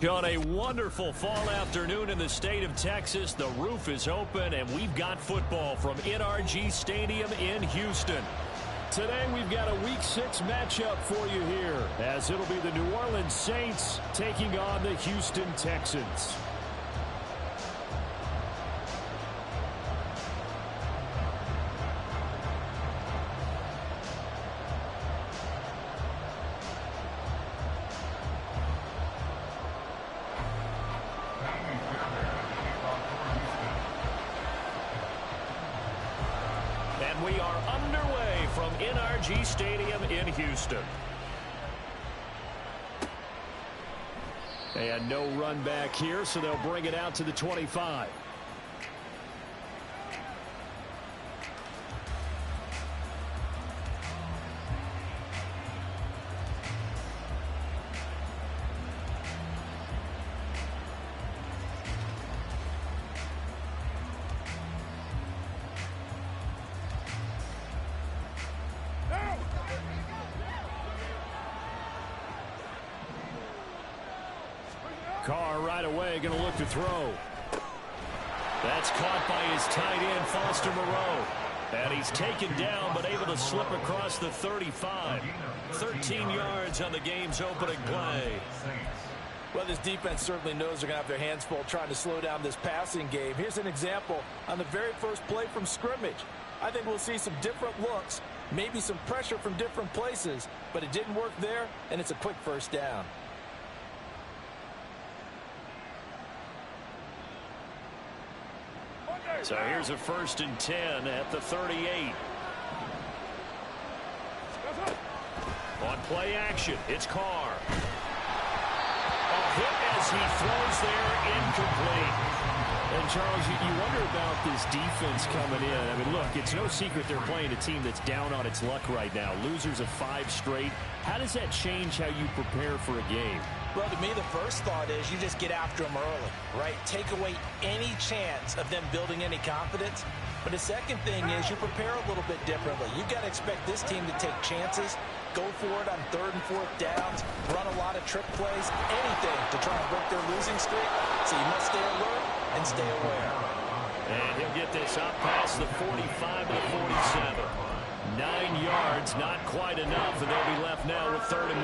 On a wonderful fall afternoon in the state of Texas, the roof is open, and we've got football from NRG Stadium in Houston. Today, we've got a Week 6 matchup for you here, as it'll be the New Orleans Saints taking on the Houston Texans. And we are underway from NRG Stadium in Houston. And no run back here, so they'll bring it out to the 25. Carr right away going to look to throw. That's caught by his tight end, Foster Moreau. And he's taken down but able to slip across the 35. 13 yards on the game's opening play. Well, this defense certainly knows they're going to have their hands full trying to slow down this passing game. Here's an example on the very first play from scrimmage. I think we'll see some different looks, maybe some pressure from different places, but it didn't work there, and it's a quick first down. So here's a 1st and 10 at the 38. On play action, it's Carr. A hit as he throws there, incomplete. And Charles, you wonder about this defense coming in. I mean, look, it's no secret they're playing a team that's down on its luck right now. Losers of 5 straight. How does that change how you prepare for a game? Well, to me, the first thought is you just get after them early, right? Take away any chance of them building any confidence. But the second thing is you prepare a little bit differently. You've got to expect this team to take chances, go for it on 3rd and 4th downs, run a lot of trick plays, anything to try and break their losing streak. So you must stay alert and stay aware. And he'll get this up past the 45 to the 47. 9 yards, not quite enough, and they'll be left now with 3rd and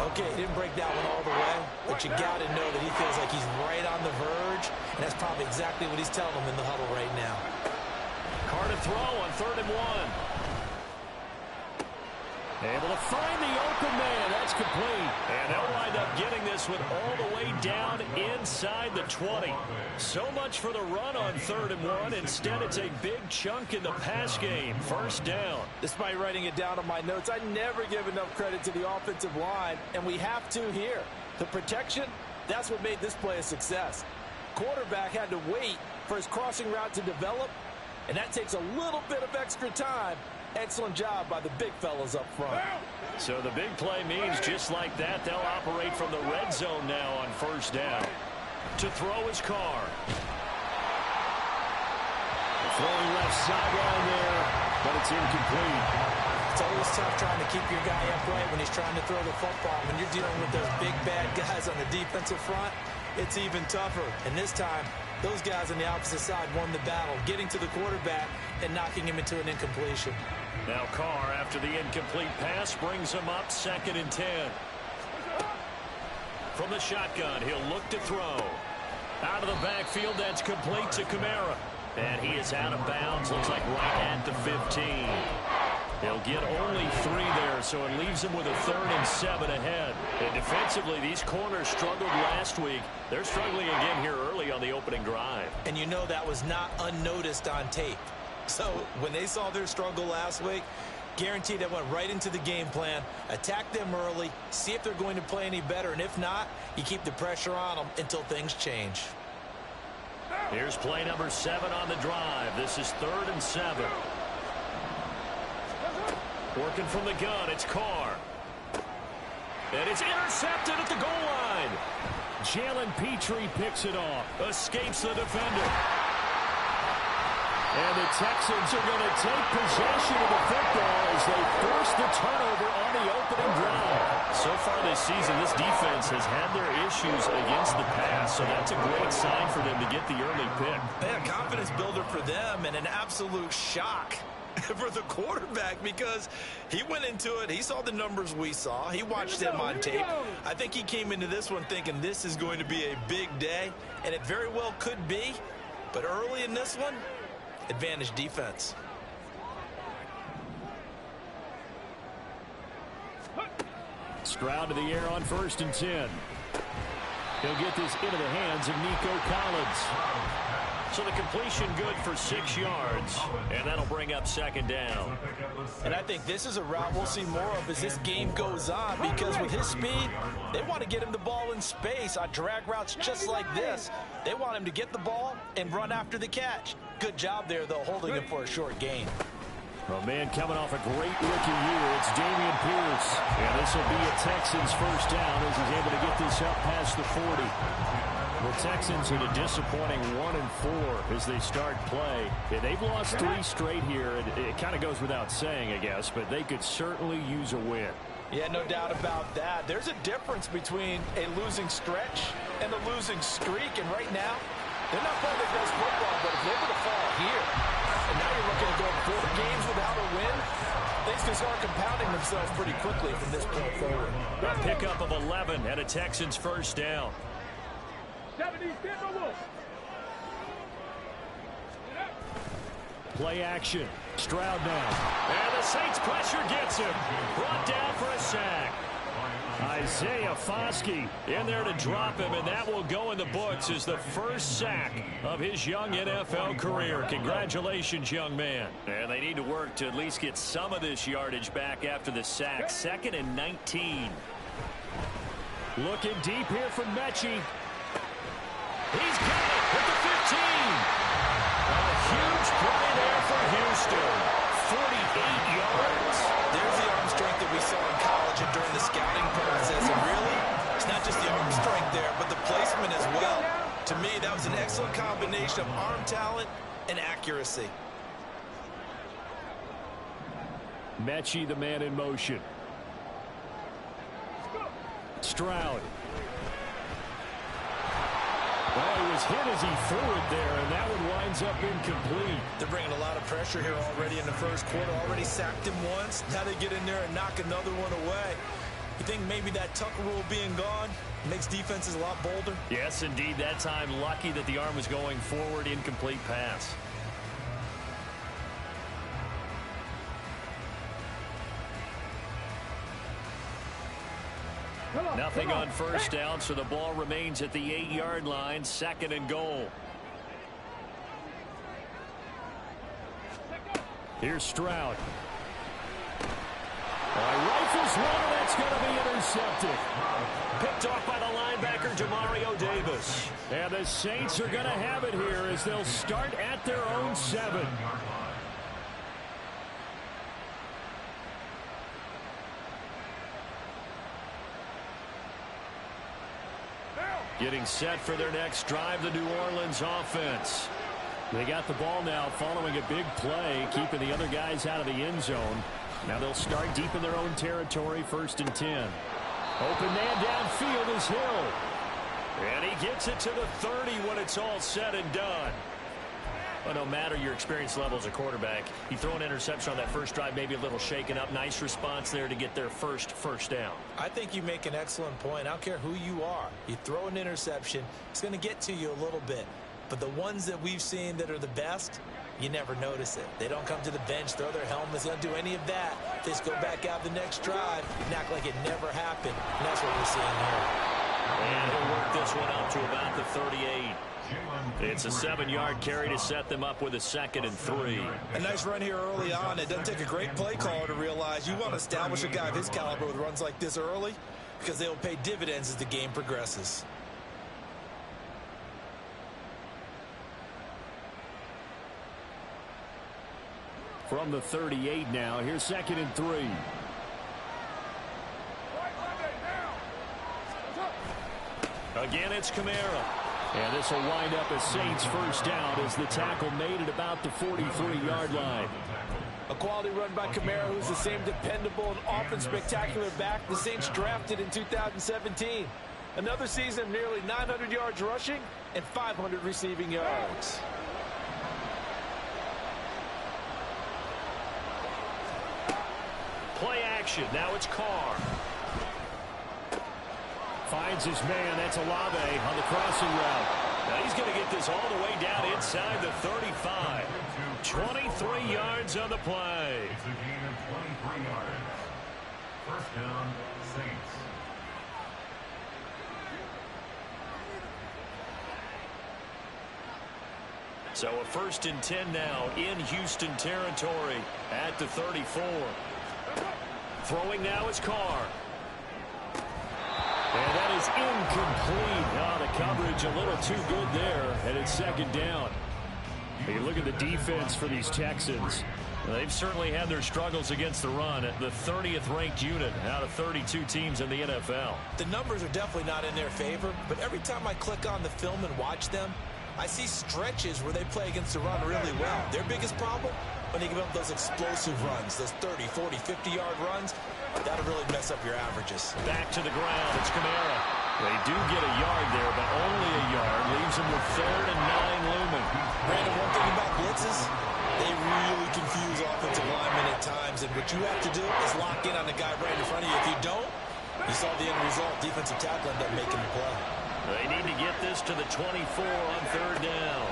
1. Okay, he didn't break that one all the way, but you got to know that he feels like he's right on the verge, and that's probably exactly what he's telling them in the huddle right now. Carr to throw on 3rd and 1. Able to find the open man. That's complete. And they'll wind up getting this one all the way down inside the 20. So much for the run on 3rd and 1. Instead, it's a big chunk in the pass game. 1st down. Despite writing it down on my notes, I never give enough credit to the offensive line, and we have to here. The protection, that's what made this play a success. Quarterback had to wait for his crossing route to develop, and that takes a little bit of extra time. Excellent job by the big fellas up front. So the big play means just like that, they'll operate from the red zone now on 1st down. To throw his Carr. Throwing left sideline there, but it's incomplete. It's always tough trying to keep your guy upright when he's trying to throw the football. When you're dealing with those big, bad guys on the defensive front, it's even tougher. And this time, those guys on the opposite side won the battle, getting to the quarterback and knocking him into an incompletion. Now Carr, after the incomplete pass, brings him up 2nd and 10. From the shotgun, he'll look to throw. Out of the backfield, that's complete to Kamara. And he is out of bounds, looks like right at the 15. He'll get only 3 there, so it leaves him with a 3rd and 7 ahead. And defensively, these corners struggled last week. They're struggling again here early on the opening drive. And you know that was not unnoticed on tape. So when they saw their struggle last week, guaranteed that went right into the game plan. Attack them early, see if they're going to play any better. And if not, you keep the pressure on them until things change. Here's play number 7 on the drive. This is 3rd and 7. Working from the gun, it's Carr. And it's intercepted at the goal line. Jalen Petrie picks it off. Escapes the defender. And the Texans are going to take possession of the football as they force the turnover on the opening drive. So far this season, this defense has had their issues against the pass, so that's a great sign for them to get the early pick. Yeah, confidence builder for them and an absolute shock for the quarterback because he went into it. He saw the numbers we saw. He watched them on tape. I think he came into this one thinking this is going to be a big day, and it very well could be. But early in this one, advantage defense. Stroud to the air on 1st and 10. He'll get this into the hands of Nico Collins. So the completion good for 6 yards, and that'll bring up 2nd down. And I think this is a route we'll see more of as this game goes on because with his speed, they want to get him the ball in space on drag routes just like this. They want him to get the ball and run after the catch. Good job there, though, holding him for a short gain. A man coming off a great rookie year. It's Dameon Pierce. And this will be a Texans first down as he's able to get this up past the 40. The Texans in a disappointing 1-4 as they start play. Yeah, they've lost 3 straight here. It kind of goes without saying, I guess, but they could certainly use a win. Yeah, no doubt about that. There's a difference between a losing stretch and a losing streak. And right now, they're not playing their best football, but if they were to fall here, and now you're looking at going 4 games without a win, things can start compounding themselves pretty quickly from this point forward. A pickup of 11 and a Texans first down. Play action. Stroud now. And the Saints pressure gets him. Brought down for a sack. Isaiah Foskey in there to drop him, and that will go in the books as the first sack of his young NFL career. Congratulations, young man. And they need to work to at least get some of this yardage back after the sack. 2nd and 19. Looking deep here from Mechie. He's got it at the 15. A huge play there for Houston. 48 yards. There's the arm strength that we saw in college and during the scouting process. And really, it's not just the arm strength there, but the placement as well. To me, that was an excellent combination of arm talent and accuracy. Mechie, the man in motion. Stroud. Well, he was hit as he threw it there, and that one winds up incomplete. They're bringing a lot of pressure here already in the first quarter. Already sacked him once. Now they get in there and knock another one away. You think maybe that Tucker rule being gone makes defenses a lot bolder? Yes, indeed. That time, lucky that the arm was going forward. Incomplete pass. Nothing on first down, so the ball remains at the 8-yard line. 2nd and goal. Here's Stroud. Rifles one, that's going to be intercepted. Picked off by the linebacker, Demario Davis. And the Saints are going to have it here as they'll start at their own 7. Getting set for their next drive, the New Orleans offense. They got the ball now following a big play, keeping the other guys out of the end zone. Now they'll start deep in their own territory, 1st and 10. Open man downfield is Hill. And he gets it to the 30 when it's all said and done. Well, no matter your experience level as a quarterback, you throw an interception on that first drive, maybe a little shaken up. Nice response there to get their first down. I think you make an excellent point. I don't care who you are. You throw an interception, it's going to get to you a little bit. But the ones that we've seen that are the best, you never notice it. They don't come to the bench, throw their helmets, they don't do any of that. They just go back out the next drive and act like it never happened. And that's what we're seeing here. And he'll work this one up to about the 38. It's a 7-yard carry to set them up with a 2nd and 3. A nice run here early on. It doesn't take a great play caller to realize you want to establish a guy of his caliber with runs like this early because they will pay dividends as the game progresses. From the 38 now, here's 2nd and 3. Again, it's Kamara. And this will wind up a Saints first down as the tackle made at about the 43-yard line. A A quality run by Kamara, who's the same dependable and often spectacular back the Saints drafted in 2017. Another season of nearly 900 yards rushing and 500 receiving yards. Play action. Now it's Carr. Finds his man. That's Olave on the crossing route. Now he's going to get this all the way down inside the 35. 23 yards on the play. It's a gain of 23 yards. First down, Saints. So a 1st and 10 now in Houston territory at the 34. Throwing now is Carr. And that is incomplete. Oh, the coverage a little too good there, and it's 2nd down. You look at the defense for these Texans. They've certainly had their struggles against the run. The 30th ranked unit out of 32 teams in the NFL. The numbers are definitely not in their favor, but every time I click on the film and watch them, I see stretches where they play against the run really well. Their biggest problem, when they give up those explosive runs, those 30, 40, 50-yard runs, that'll really mess up your averages. Back to the ground. It's Kamara. They do get a yard there, but only a yard. Leaves them with 3rd and 9 looming. Brandon, one thing about blitzes, they really confuse offensive linemen at times, and what you have to do is lock in on the guy right in front of you. If you don't, you saw the end result. Defensive tackle ended up making the play. They need to get this to the 24 on 3rd down.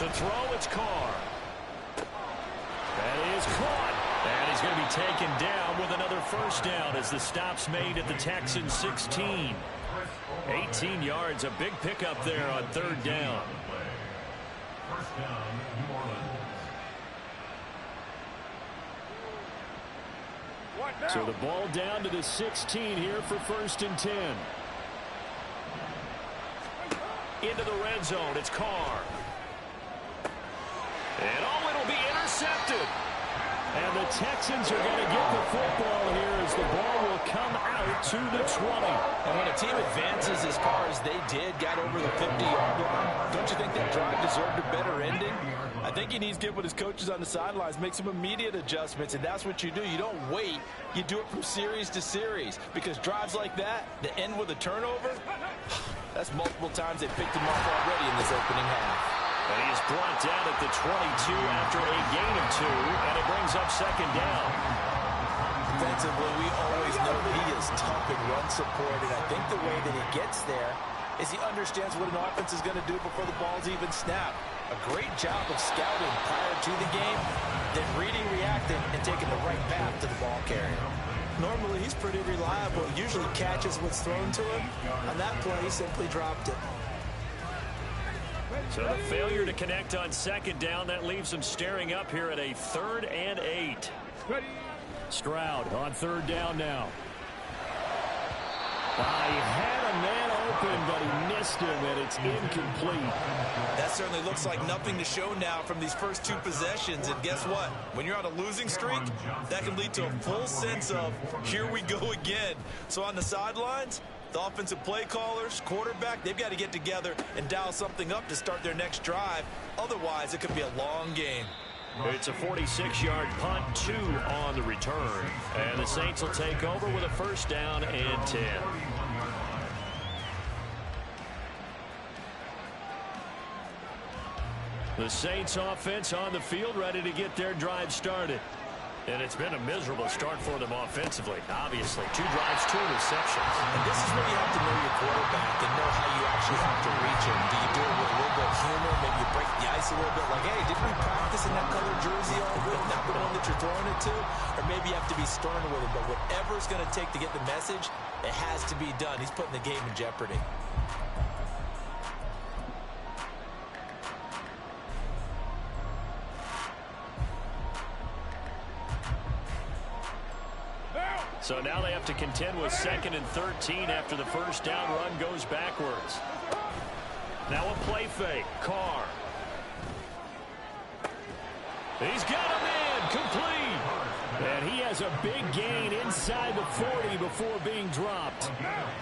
To throw, it's Carr. That is caught. And he's going to be taken down with another 1st down as the stop's made at the Texans 16. 18 yards, a big pickup there on 3rd down. First down, New Orleans. So the ball down to the 16 here for 1st and 10. Into the red zone, it's Carr. And it'll be intercepted. And the Texans are going to get the football here as the ball will come out to the 20. And when a team advances as far as they did, got over the 50-yard line, don't you think that drive deserved a better ending? I think he needs to get with his coaches on the sidelines, make some immediate adjustments, and that's what you do. You don't wait. You do it from series to series, because drives like that end with a turnover, that's multiple times they picked him off already in this opening half. And he is brought down at the 22 after a gain of 2, and it brings up 2nd down. Defensively, we always know that he is tough in run support, and I think the way that he gets there is he understands what an offense is going to do before the ball's even snapped. A great job of scouting prior to the game, then reading, reacting, and taking the right path to the ball carrier. Normally, he's pretty reliable. He usually catches what's thrown to him. On that play, he simply dropped it. So the failure to connect on 2nd down, that leaves them staring up here at a 3rd and 8. Stroud on 3rd down now. He had a man open, but he missed him, and it's incomplete. That certainly looks like nothing to show now from these first 2 possessions. And guess what? When you're on a losing streak, that can lead to a full sense of, here we go again. So on the sidelines, the offensive play callers, quarterback, they've got to get together and dial something up to start their next drive. Otherwise, it could be a long game. It's a 46-yard punt, 2 on the return. And the Saints will take over with a 1st down and 10. The Saints offense on the field, ready to get their drive started. And it's been a miserable start for them offensively, obviously. 2 drives, 2 interceptions. And this is where you have to know your quarterback and know how you actually have to reach him. Do you do it with a little bit of humor? Maybe you break the ice a little bit, like, hey, didn't we practice in that colored jersey all week? Not the one that you're throwing it to? Or maybe you have to be stern with him. But whatever it's going to take to get the message, it has to be done. He's putting the game in jeopardy. So now they have to contend with 2nd and 13 after the 1st down run goes backwards. Now a play fake. Carr. He's got a man complete. And he has a big gain inside the 40 before being dropped.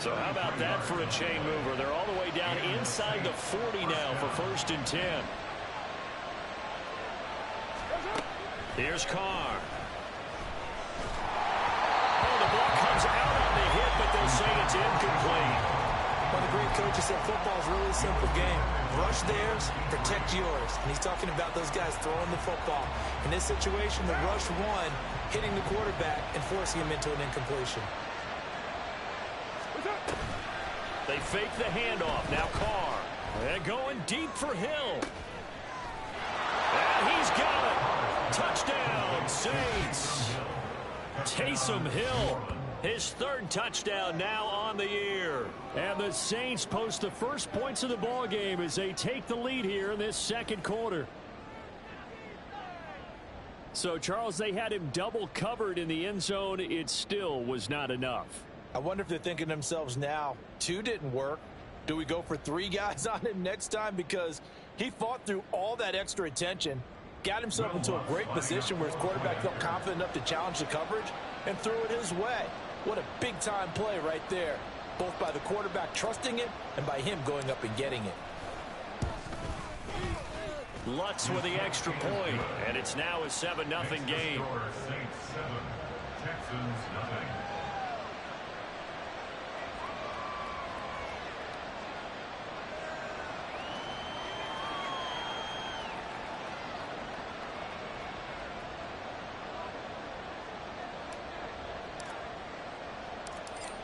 So how about that for a chain mover? They're all the way down inside the 40 now for 1st and 10. Here's Carr. It's incomplete. One of the great coaches said football is a really simple game. Rush theirs, protect yours. And he's talking about those guys throwing the football. In this situation, the rush one, hitting the quarterback and forcing him into an incompletion. They fake the handoff. Now Carr. And going deep for Hill. And he's got it. Touchdown, Saints. Taysom Hill. His third touchdown now on the year. And the Saints post the first points of the ball game as they take the lead here in this second quarter. So, Charles, they had him double covered in the end zone. It still was not enough. I wonder if they're thinking to themselves now, 2 didn't work. Do we go for 3 guys on him next time? Because he fought through all that extra attention, got himself into a great position where his quarterback felt confident enough to challenge the coverage and threw it his way. What a big-time play right there, both by the quarterback trusting it and by him going up and getting it. Lutz with the extra point, and it's now a 7-0 game. Saints 7, Texans nothing.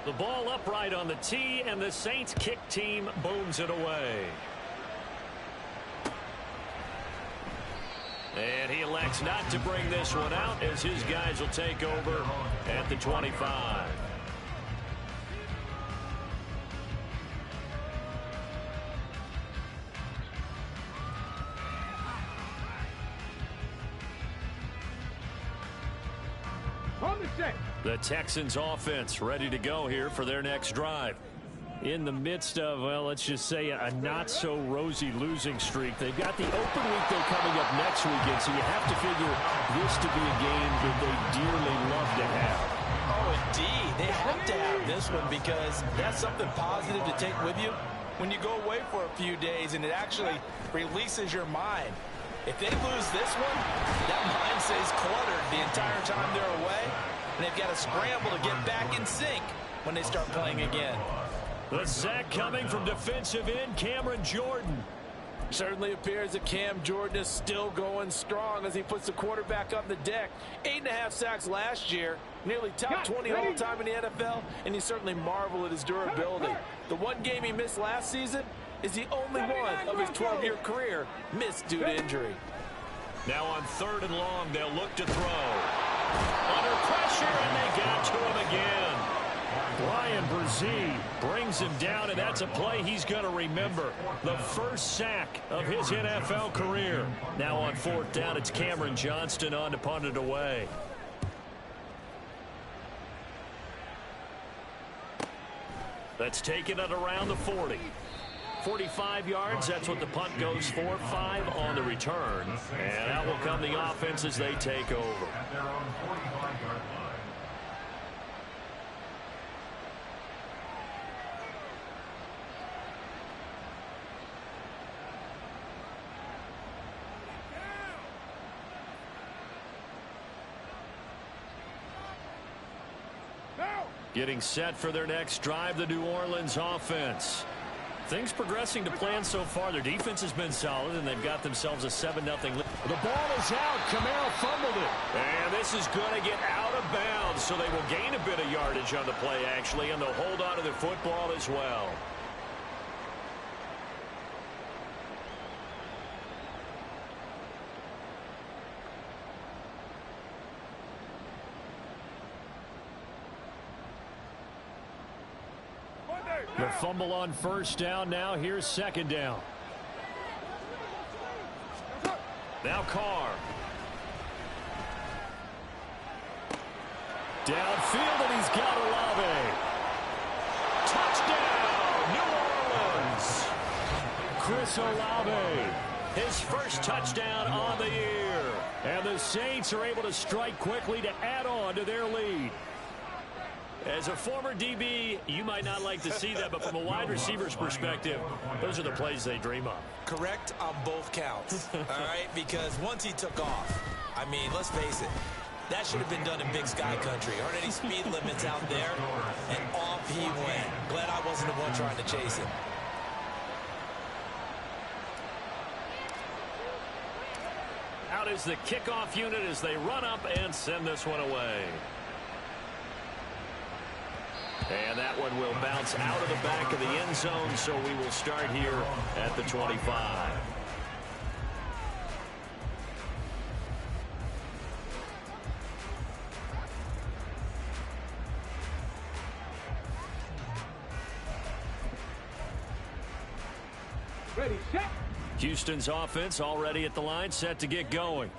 The ball upright on the tee, and the Saints kick team booms it away. And he elects not to bring this one out as his guys will take over at the 25. The Texans offense ready to go here for their next drive. In the midst of, well, let's just say a not-so-rosy losing streak. They've got the open week, though, coming up next weekend, so you have to figure this to be a game that they dearly love to have. Oh, indeed. They have to have this one because that's something positive to take with you when you go away for a few days, and it actually releases your mind. If they lose this one, that mind stays cluttered the entire time they're away, and they've got to scramble to get back in sync when they start playing again. The sack coming from defensive end Cameron Jordan. Certainly appears that Cam Jordan is still going strong as he puts the quarterback on the deck. 8.5 sacks last year, nearly top 20 all time in the NFL, and you certainly marvel at his durability. The one game he missed last season is the only one of his 12-year career missed due to injury. Now on 3rd and long, they'll look to throw. Under pressure, and they got to him again. Brian Brzee brings him down, and that's a play he's going to remember. The first sack of his NFL career. Now on 4th down, it's Cameron Johnston on to punt it away. That's taken at around the 40. 45 yards, that's what the punt goes for. 5 on the return. And out will come the offense as they take over. At their own 45-yard line. Getting set for their next drive, the New Orleans offense. Things progressing to plan so far. Their defense has been solid, and they've got themselves a 7-0 lead. The ball is out. Kamara fumbled it. And this is going to get out of bounds, so they will gain a bit of yardage on the play, actually, and they'll hold on to the football as well. The fumble on 1st down. Now here's 2nd down. Now Carr. Downfield, and he's got Olave. Touchdown, New Orleans. Chris Olave, his first touchdown on the year. And the Saints are able to strike quickly to add on to their lead. As a former DB, you might not like to see that, but from a wide receiver's perspective, those are the plays they dream of. Correct on both counts, all right? Because once he took off, I mean, let's face it, That should have been done in Big Sky Country. Aren't any speed limits out there? And off he went. Glad I wasn't the one trying to chase him. Out is the kickoff unit as they run up and send this one away. And that one will bounce out of the back of the end zone, so we will start here at the 25. Ready, set. Houston's offense already at the line, set to get going.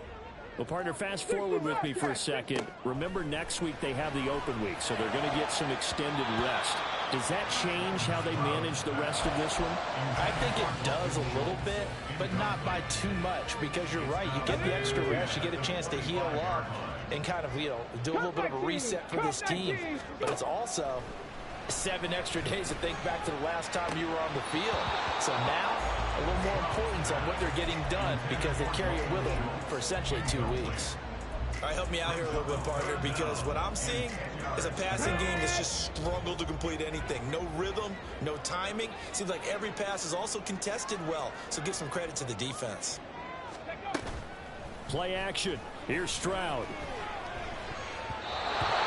Well, partner, fast forward with me for a second. Remember, next week they have the open week, so they're going to get some extended rest. Does that change how they manage the rest of this one? I think it does a little bit, but not by too much, because you're right. You get the extra rest, you get a chance to heal up and kind of, do a little bit of a reset for this team. But it's also 7 extra days to think back to the last time you were on the field. So now, a little more importance on what they're getting done because they carry it with them for essentially 2 weeks. All right, help me out here a little bit, partner, because what I'm seeing is a passing game that's just struggled to complete anything. No rhythm, no timing. Seems like every pass is also contested well, so give some credit to the defense. Play action. Here's Stroud.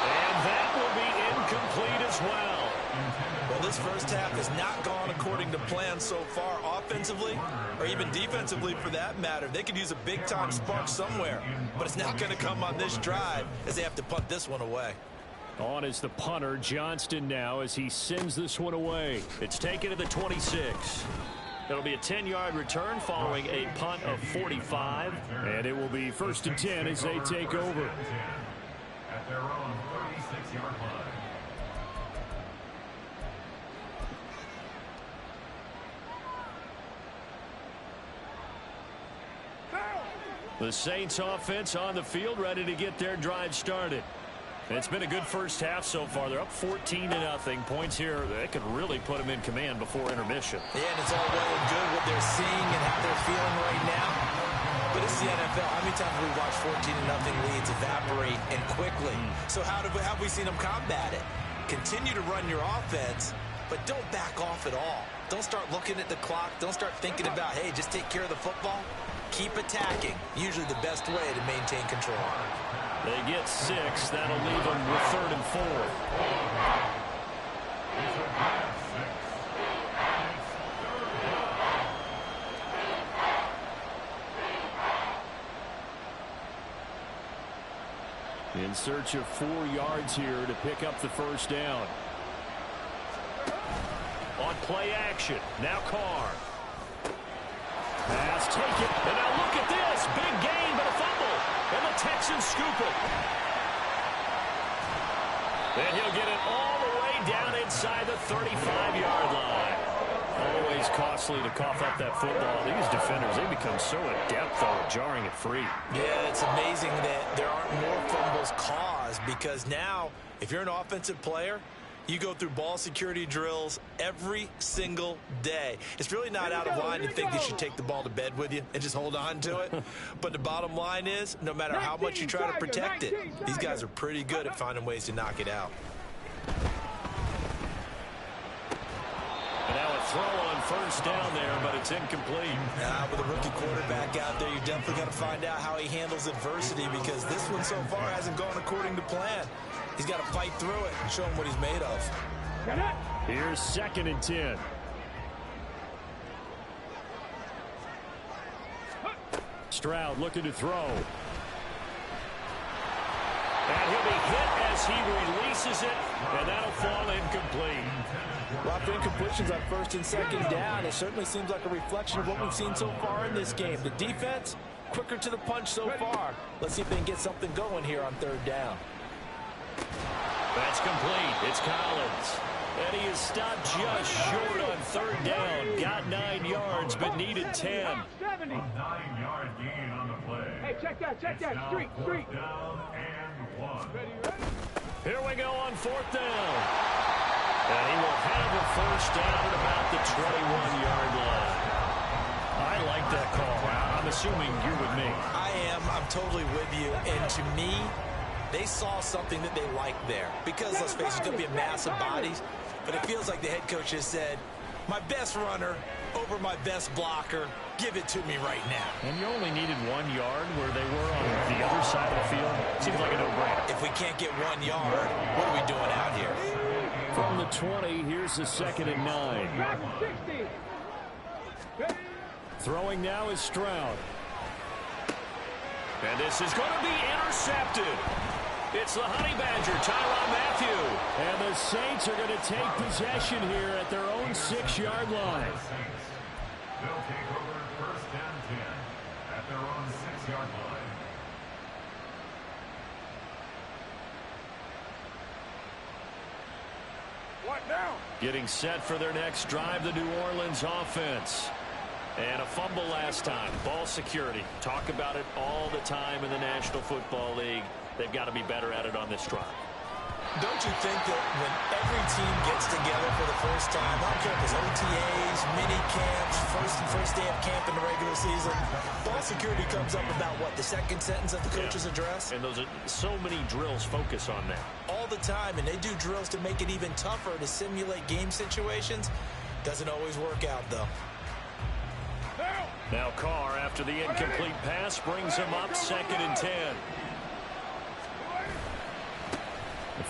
And that will be incomplete as well. Well, this first half has not gone according to plan so far offensively or even defensively for that matter. They could use a big-time spark somewhere, but it's not going to come on this drive as they have to punt this one away. On is the punter, Johnston, now as he sends this one away. It's taken to the 26. It'll be a 10-yard return following a punt of 45, and it will be 1st and 10 as they take over. At their own 36-yard line. The Saints offense on the field, ready to get their drive started. It's been a good first half so far. They're up 14-0. Points here that could really put them in command before intermission. Yeah, and it's all well and good what they're seeing and how they're feeling right now. But it's the NFL. How many times have we watched 14-0 leads evaporate and quickly? So how have we seen them combat it? Continue to run your offense, but don't back off at all. Don't start looking at the clock. Don't start thinking about, hey, just take care of the football. Keep attacking. Usually the best way to maintain control. They get 6. That'll leave them with 3rd and 4. In search of 4 yards here to pick up the first down. On play action. Now Carr. Pass taken. And now look at this. Big gain, but a fumble. And the Texans scoop it. And he'll get it all the way down inside the 35-yard line. Always costly to cough up that football. These defenders, they become so adept, though, at jarring it free. Yeah, it's amazing that there aren't more fumbles caused because now, if you're an offensive player, you go through ball security drills every single day. It's really not out of line to think you should take the ball to bed with you and just hold on to it. But the bottom line is, no matter how much you try to protect it, these guys are pretty good at finding ways to knock it out. And now a throw on first down there, but it's incomplete. With a rookie quarterback out there, you're definitely going to find out how he handles adversity because this one so far hasn't gone according to plan. He's got to fight through it and show him what he's made of. Here's 2nd and 10. Stroud looking to throw. And he'll be hit as he releases it, and that'll fall incomplete. Well, after incompletions on 1st and 2nd down, it certainly seems like a reflection of what we've seen so far in this game. The defense, quicker to the punch so far. Let's see if they can get something going here on 3rd down. That's complete. It's Collins. And he is stopped just short on 3rd down. Got 9 yards, but needed 10. A 9-yard gain on the play. Hey, check that. Street. Down and 1. Ready? Here we go on 4th down. And he will have a first down at about the 21-yard line. I like that call. I'm assuming you're with me. I am. I'm totally with you. And to me, They saw something that they liked there. Because, let's face it, it's going to be a mass of bodies. But it feels like the head coach has said, my best runner over my best blocker, give it to me right now. And you only needed 1 yard where they were on the other side of the field. Seems like a no-brainer. If we can't get 1 yard, what are we doing out here? From the 20, here's the 2nd and 9. Throwing now is Stroud. And this is going to be intercepted. It's the Honey Badger, Tyrann Mathieu. And the Saints are going to take possession here at their own 6-yard line. They'll take over 1st and 10 at their own 6-yard line. What now? Getting set for their next drive, the New Orleans offense. And a fumble last time. Ball security. Talk about it all the time in the National Football League. They've got to be better at it on this drive. Don't you think that when every team gets together for the first time, I don't care if it's OTAs, mini camps, first day of camp in the regular season, ball security comes up about what, the second sentence of the coach's address? And those are so many drills focus on that. All the time, and they do drills to make it even tougher to simulate game situations. Doesn't always work out, though. Now Carr, after the incomplete pass, brings him up 2nd and 10.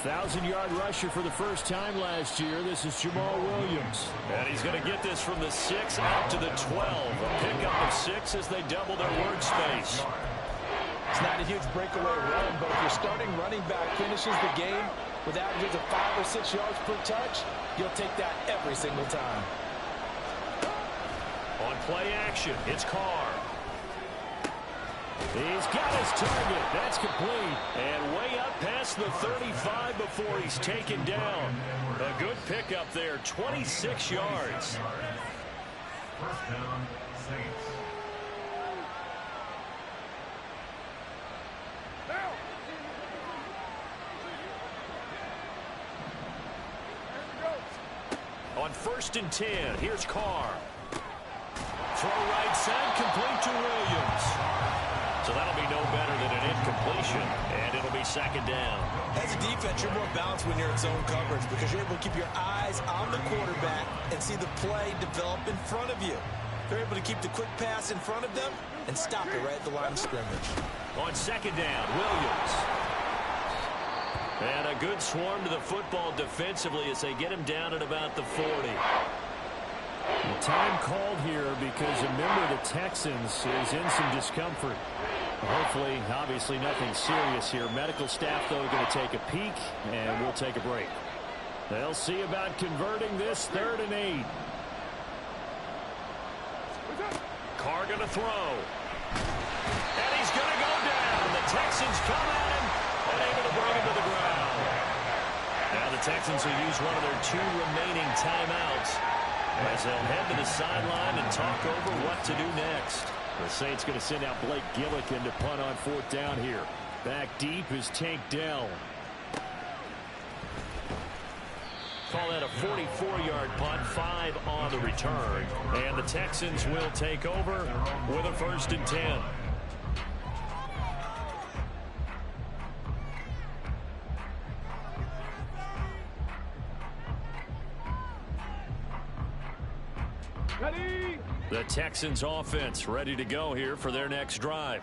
1,000-yard rusher for the first time last year. This is Jamal Williams. And he's going to get this from the 6 out to the 12. A pickup of 6 as they double their word space. It's not a huge breakaway run, but if your starting running back finishes the game with averages of 5 or 6 yards per touch, you'll take that every single time. On play action, it's Carr. He's got his target. That's complete. And way up past the 35 before he's taken down. A good pickup there, 26 yards. 1st down, Saints. On 1st and 10, here's Carr. Throw right side, complete to Williams. So that'll be no better than an incompletion, and it'll be 2nd down. As a defense, you're more balanced when you're in zone coverage because you're able to keep your eyes on the quarterback and see the play develop in front of you. They're able to keep the quick pass in front of them and stop it right at the line of scrimmage. On 2nd down, Williams. And a good swarm to the football defensively as they get him down at about the 40. The time called here because a member of the Texans is in some discomfort. Hopefully, obviously nothing serious here. Medical staff, though, going to take a peek, and we'll take a break. They'll see about converting this 3rd and 8. Carr going to throw. And he's going to go down. The Texans come at him and able to bring him to the ground. Now the Texans will use one of their 2 remaining timeouts as they'll head to the sideline and talk over what to do next. The Saints going to send out Blake Gillikin to punt on 4th down here. Back deep is Tank Dell. Call that a 44-yard punt, 5 on the return. And the Texans will take over with a 1st and 10. The Texans offense ready to go here for their next drive.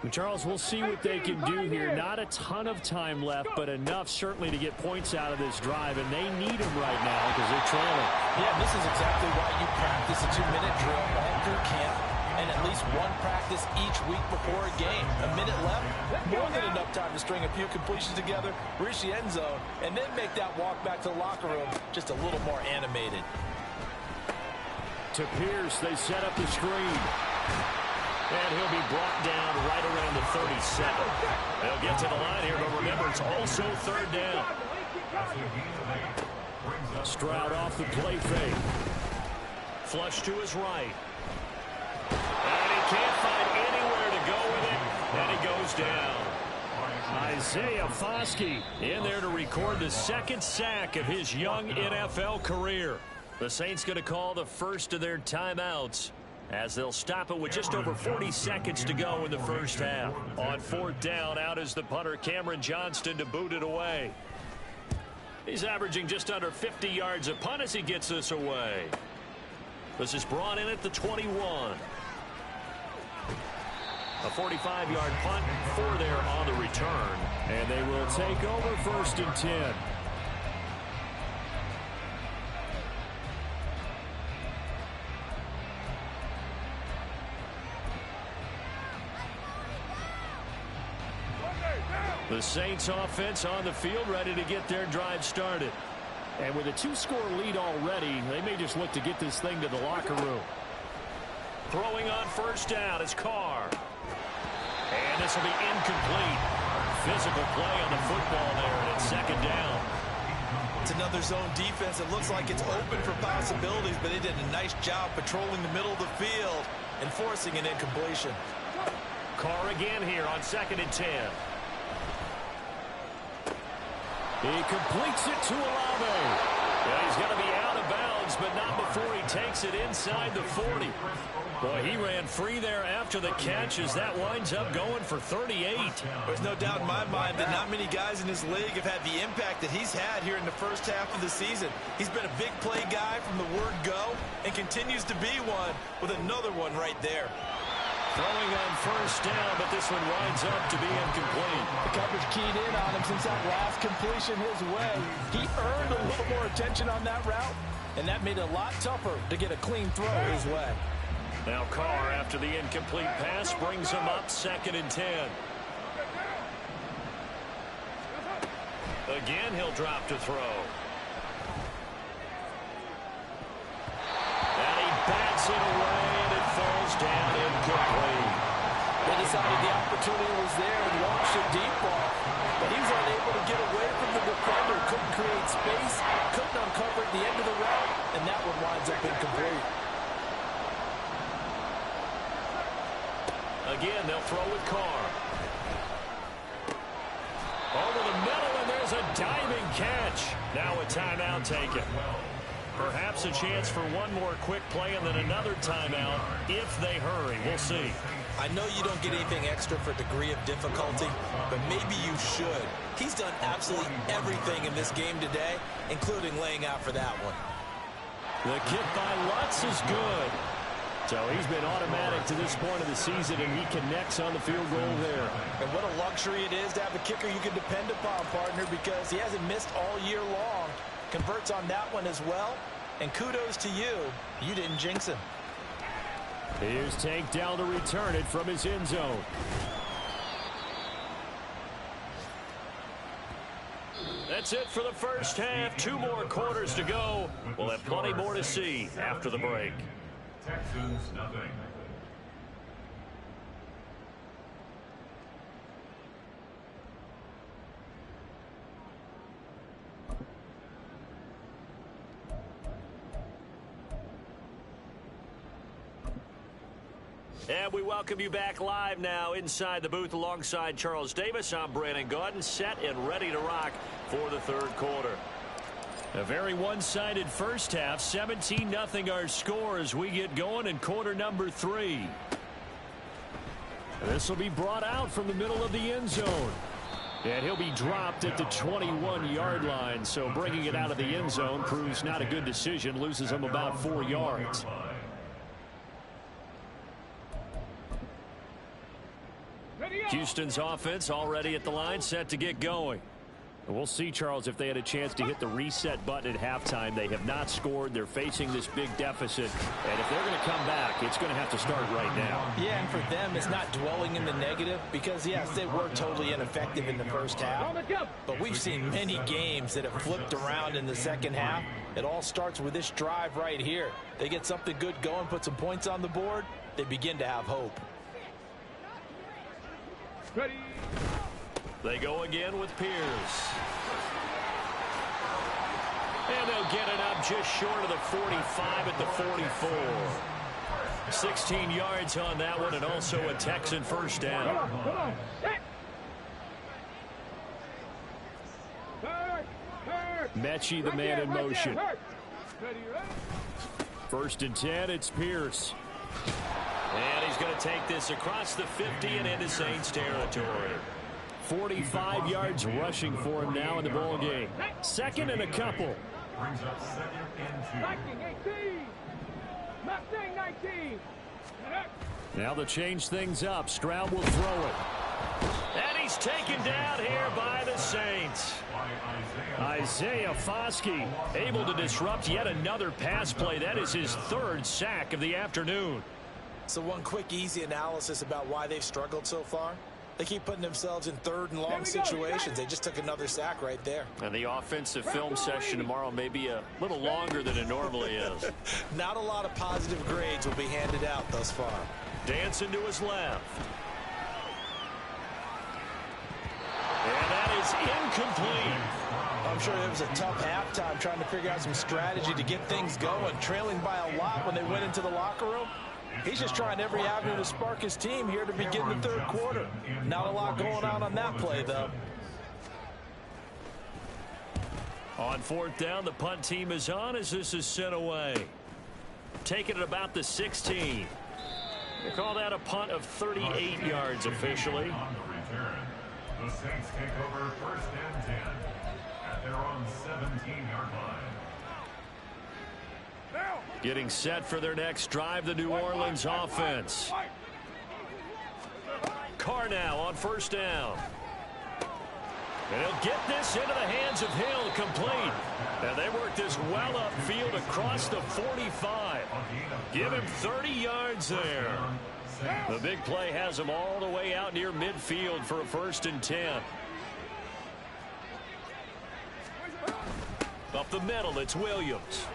And Charles, we'll see what they can do here. Not a ton of time left, but enough certainly to get points out of this drive, and they need them right now because they're trailing. Yeah, this is exactly why you practice a 2-minute drill all through camp and at least one practice each week before a game. A minute left, more than enough time to string a few completions together, reach the end zone, and then make that walk back to the locker room just a little more animated. To Pierce, they set up the screen. And he'll be brought down right around the 37. They'll get to the line here, but remember, it's also 3rd down. Stroud off the play fake. Flush to his right. And he can't find anywhere to go with it, and he goes down. Isaiah Foskey in there to record the 2nd sack of his young NFL career. The Saints going to call the first of their timeouts as they'll stop it with just over 40 seconds to go in the first half. On fourth down, out is the punter, Cameron Johnston, to boot it away. He's averaging just under 50 yards a punt as he gets this away. This is brought in at the 21. A 45-yard punt for there on the return. And they will take over first and 10. The Saints offense on the field, ready to get their drive started. And with a 2-score lead already, they may just look to get this thing to the locker room. Throwing on first down is Carr. And this will be incomplete. Physical play on the football there, and it's second down. It's another zone defense. It looks like it's open for possibilities, but they did a nice job patrolling the middle of the field and forcing an incompletion. Carr again here on second and 10. He completes it to Olave. Yeah, he's going to be out of bounds, but not before he takes it inside the 40. Boy, he ran free there after the catch as that winds up going for 38. There's no doubt in my mind that not many guys in this league have had the impact that he's had here in the first half of the season. He's been a big play guy from the word go and continues to be one with another one right there. Throwing on first down, but this one winds up to be incomplete. The coverage keyed in on him since that last completion his way. He earned a little more attention on that route, and that made it a lot tougher to get a clean throw his way. Now Carr, after the incomplete pass, brings him up second and 10. Again, he'll drop to throw. And he bats it away, and it falls down incomplete. They decided the opportunity was there and launched a deep ball, but he was unable to get away from the defender, couldn't create space, couldn't uncover at the end of the route, and that one winds up incomplete. Again, they'll throw with Carr. Over the middle, and there's a diving catch. Now a timeout taken. Perhaps a chance for one more quick play and then another timeout if they hurry. We'll see. I know you don't get anything extra for degree of difficulty, but maybe you should. He's done absolutely everything in this game today, including laying out for that one. The kick by Lutz is good. So he's been automatic to this point of the season, and he connects on the field goal there. And what a luxury it is to have a kicker you can depend upon, partner, because he hasn't missed all year long. Converts on that one as well. And kudos to you. You didn't jinx him. Here's Tank down to return it from his end zone. That's it for the first half. 2 more quarters to go. We'll have plenty more to see after the break. Texans, nothing. And we welcome you back live now inside the booth alongside Charles Davis. I'm Brandon Gaudin, set and ready to rock for the third quarter. A very one-sided first half, 17-0 our score as we get going in quarter number 3. This will be brought out from the middle of the end zone. And he'll be dropped at the 21-yard line, so bringing it out of the end zone proves not a good decision, loses him about 4 yards. Houston's offense already at the line, set to get going. We'll see, Charles, if they had a chance to hit the reset button at halftime. They have not scored. They're facing this big deficit. And if they're going to come back, it's going to have to start right now. Yeah, and for them, it's not dwelling in the negative because, yes, they were totally ineffective in the first half. But we've seen many games that have flipped around in the second half. It all starts with this drive right here. They get something good going, put some points on the board, they begin to have hope. Ready. They go again with Pierce. And they'll get it up just short of the 45 at the 44. 16 yards on that one, and also a Texan first down. Mechie, the man in motion. First and 10, it's Pierce. And he's going to take this across the 50 and into Saints territory. 45 yards rushing for him now in the ball game. Second and a couple. Brings up second and 2. 18. Mustang 19. Now to change things up, Stroud will throw it. And he's taken down here by the Saints. Isaiah Foskey able to disrupt yet another pass play. That is his third sack of the afternoon. So one quick, easy analysis about why they've struggled so far. They keep putting themselves in third and long situations. They just took another sack right there. And the offensive film session tomorrow may be a little longer than it normally is. Not a lot of positive grades will be handed out thus far. Dancing to his left. And that is incomplete. I'm sure it was a tough halftime trying to figure out some strategy to get things going. Trailing by a lot when they went into the locker room. He's just trying every avenue to spark his team here to begin the third quarter. Not a lot going on that play, though. On fourth down, the punt team is on as this is sent away. Taking it about the 16. They call that a punt of 38 yards officially. On the return, the Saints take over first and 10 at their own 17-yard line. Getting set for their next drive, the New Orleans offense. Carr now on first down. And he'll get this into the hands of Hill, complete. And they work this well upfield across the 45. Give him 30 yards there. The big play has him all the way out near midfield for a first and 10. Up the middle, it's Williams.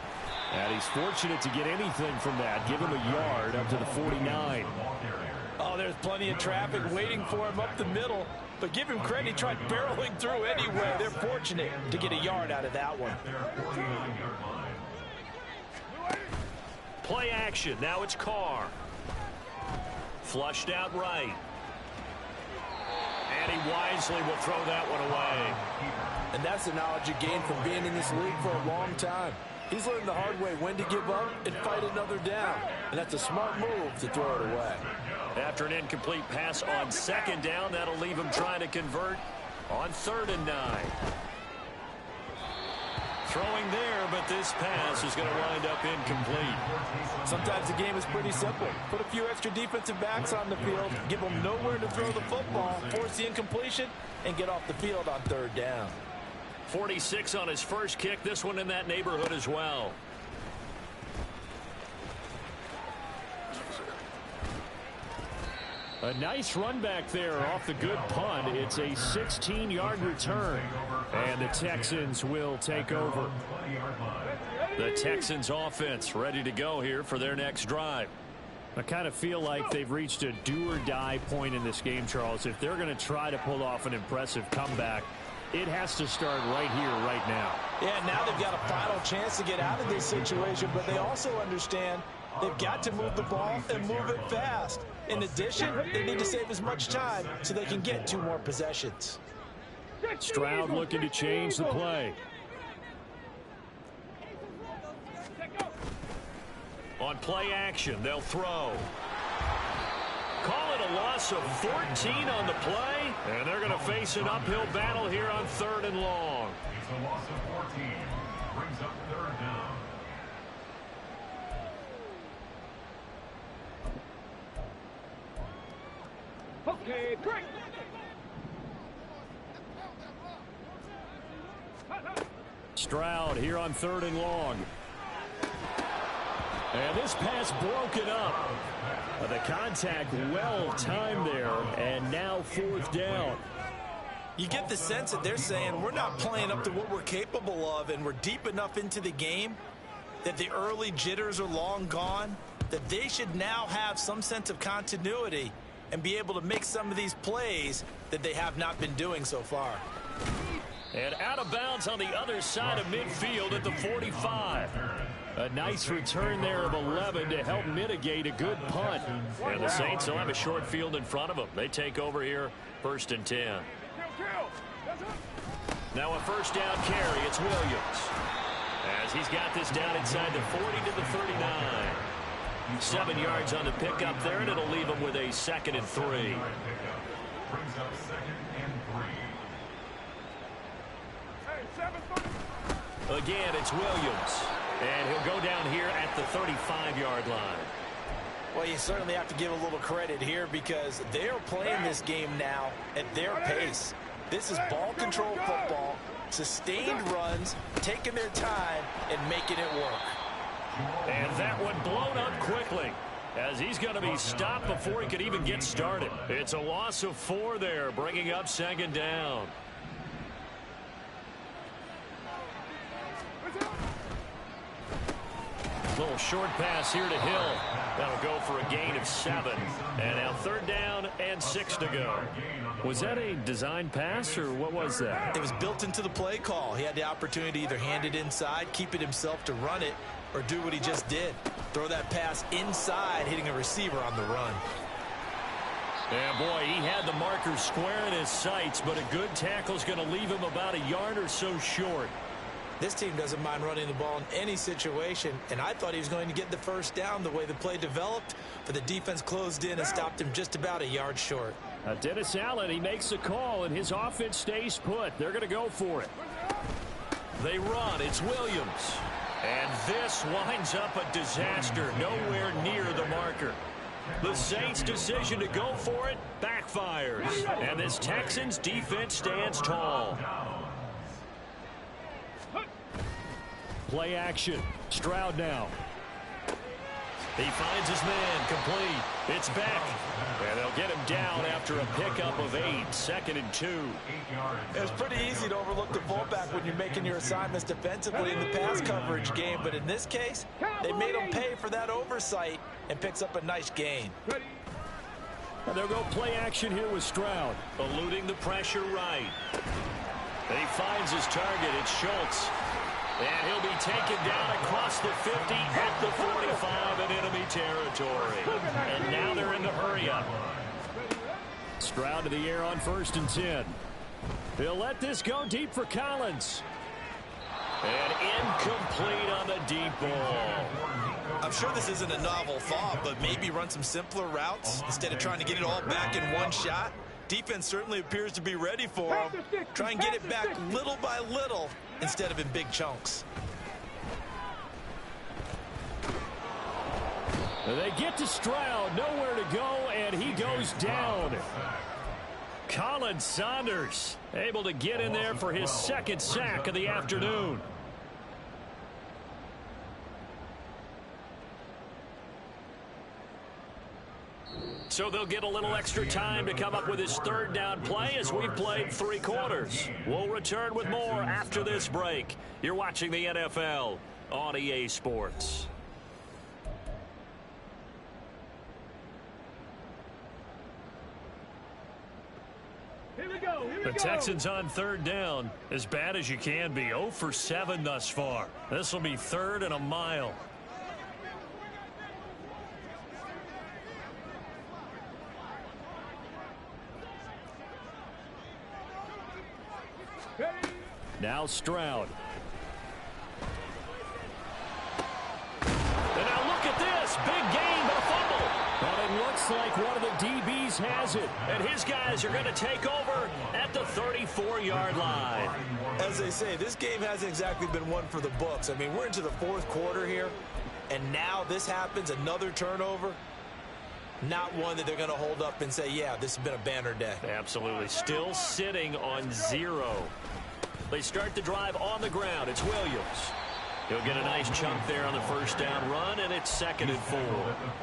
And he's fortunate to get anything from that. Give him a yard up to the 49. Oh, there's plenty of traffic waiting for him up the middle. But give him credit, he tried barreling through anyway. They're fortunate to get a yard out of that one. Play action. Now it's Carr. Flushed out right. And he wisely will throw that one away. And that's the knowledge you gain from being in this league for a long time. He's learned the hard way when to give up and fight another down. And that's a smart move to throw it away. After an incomplete pass on second down, that'll leave him trying to convert on 3rd and 9. Throwing there, but this pass is going to wind up incomplete. Sometimes the game is pretty simple. Put a few extra defensive backs on the field, give them nowhere to throw the football, force the incompletion, and get off the field on 3rd down. 46 on his first kick. This one in that neighborhood as well. A nice run back there off the good punt. It's a 16-yard return. And the Texans will take over. The Texans offense ready to go here for their next drive. I kind of feel like they've reached a do-or-die point in this game, Charles. If they're going to try to pull off an impressive comeback, it has to start right here, right now. Yeah, now they've got a final chance to get out of this situation, but they also understand they've got to move the ball and move it fast. In addition, they need to save as much time so they can get 2 more possessions. Stroud looking to change the play. On play action, they'll throw. Call it a loss of 14 on the play, and they're going to face an uphill battle here on 3rd and long. It's a loss of 14. Brings up 3rd down. Okay, great. Stroud here on 3rd and long. And this pass broken up. The contact well timed there, and now 4th down. You get the sense that they're saying we're not playing up to what we're capable of, and we're deep enough into the game that the early jitters are long gone, that they should now have some sense of continuity and be able to make some of these plays that they have not been doing so far. And out of bounds on the other side of midfield at the 45. A nice return there of 11 to help mitigate a good punt. And the Saints will have a short field in front of them. They take over here, 1st and 10. Now a first down carry. It's Williams. As he's got this down inside the 40 to the 39. 7 yards on the pickup there, and it'll leave him with a 2nd and 3. Brings up 2nd and 3. Again, it's Williams. And he'll go down here at the 35-yard line. Well, you certainly have to give a little credit here because they're playing this game now at their pace. This is ball control football, sustained runs, taking their time, and making it work. And that one blown up quickly as he's going to be stopped before he could even get started. It's a loss of 4 there, bringing up 2nd down. Little short pass here to Hill. That'll go for a gain of 7. And now 3rd down and 6 to go. Was that a design pass, or what was that? It was built into the play call. He had the opportunity to either hand it inside, keep it himself to run it, or do what he just did. Throw that pass inside, hitting a receiver on the run. Yeah, boy, he had the marker square in his sights, but a good tackle is going to leave him about a yard or so short. This team doesn't mind running the ball in any situation, and I thought he was going to get the 1st down the way the play developed, but the defense closed in and stopped him just about a yard short. Dennis Allen, he makes a call, and his offense stays put. They're going to go for it. They run. It's Williams. And this winds up a disaster, nowhere near the marker. The Saints' decision to go for it backfires, and this Texans defense stands tall. Play action. Stroud now. He finds his man complete. It's back. And they'll get him down after a pickup of 8. 2nd and 2. It's pretty easy to overlook the fullback when you're making your assignments defensively in the pass coverage game. But in this case, they made him pay for that oversight and picks up a nice gain. And they'll go play action here with Stroud. Eluding the pressure right. He finds his target. It's Schultz. And he'll be taken down across the 50 at the 45 in enemy territory. And now they're in the hurry-up. Stroud to the air on 1st and 10. He'll let this go deep for Collins. And incomplete on the deep ball. I'm sure this isn't a novel thought, but maybe run some simpler routes instead of trying to get it all back in one shot. Defense certainly appears to be ready for him. Try and get it back little by little instead of in big chunks. They get to Stroud, nowhere to go, and he goes down. Colin Saunders able to get in there for his 2nd sack of the afternoon. So they'll get a little extra time to come up with his 3rd down play as we've played 3 quarters. We'll return with more after this break. You're watching the NFL on EA Sports. The Texans on 3rd down, as bad as you can be. 0 for 7 thus far. This will be 3rd and a mile. Now Stroud. And now look at this. Big gain, but a fumble. But it looks like one of the DBs has it. And his guys are going to take over at the 34-yard line. As they say, this game hasn't exactly been one for the books. I mean, we're into the 4th quarter here, and now this happens, another turnover. Not one that they're going to hold up and say, yeah, this has been a banner day. Absolutely. Still sitting on 0. They start the drive on the ground. It's Williams. He'll get a nice chunk there on the 1st down run, and it's 2nd and 4.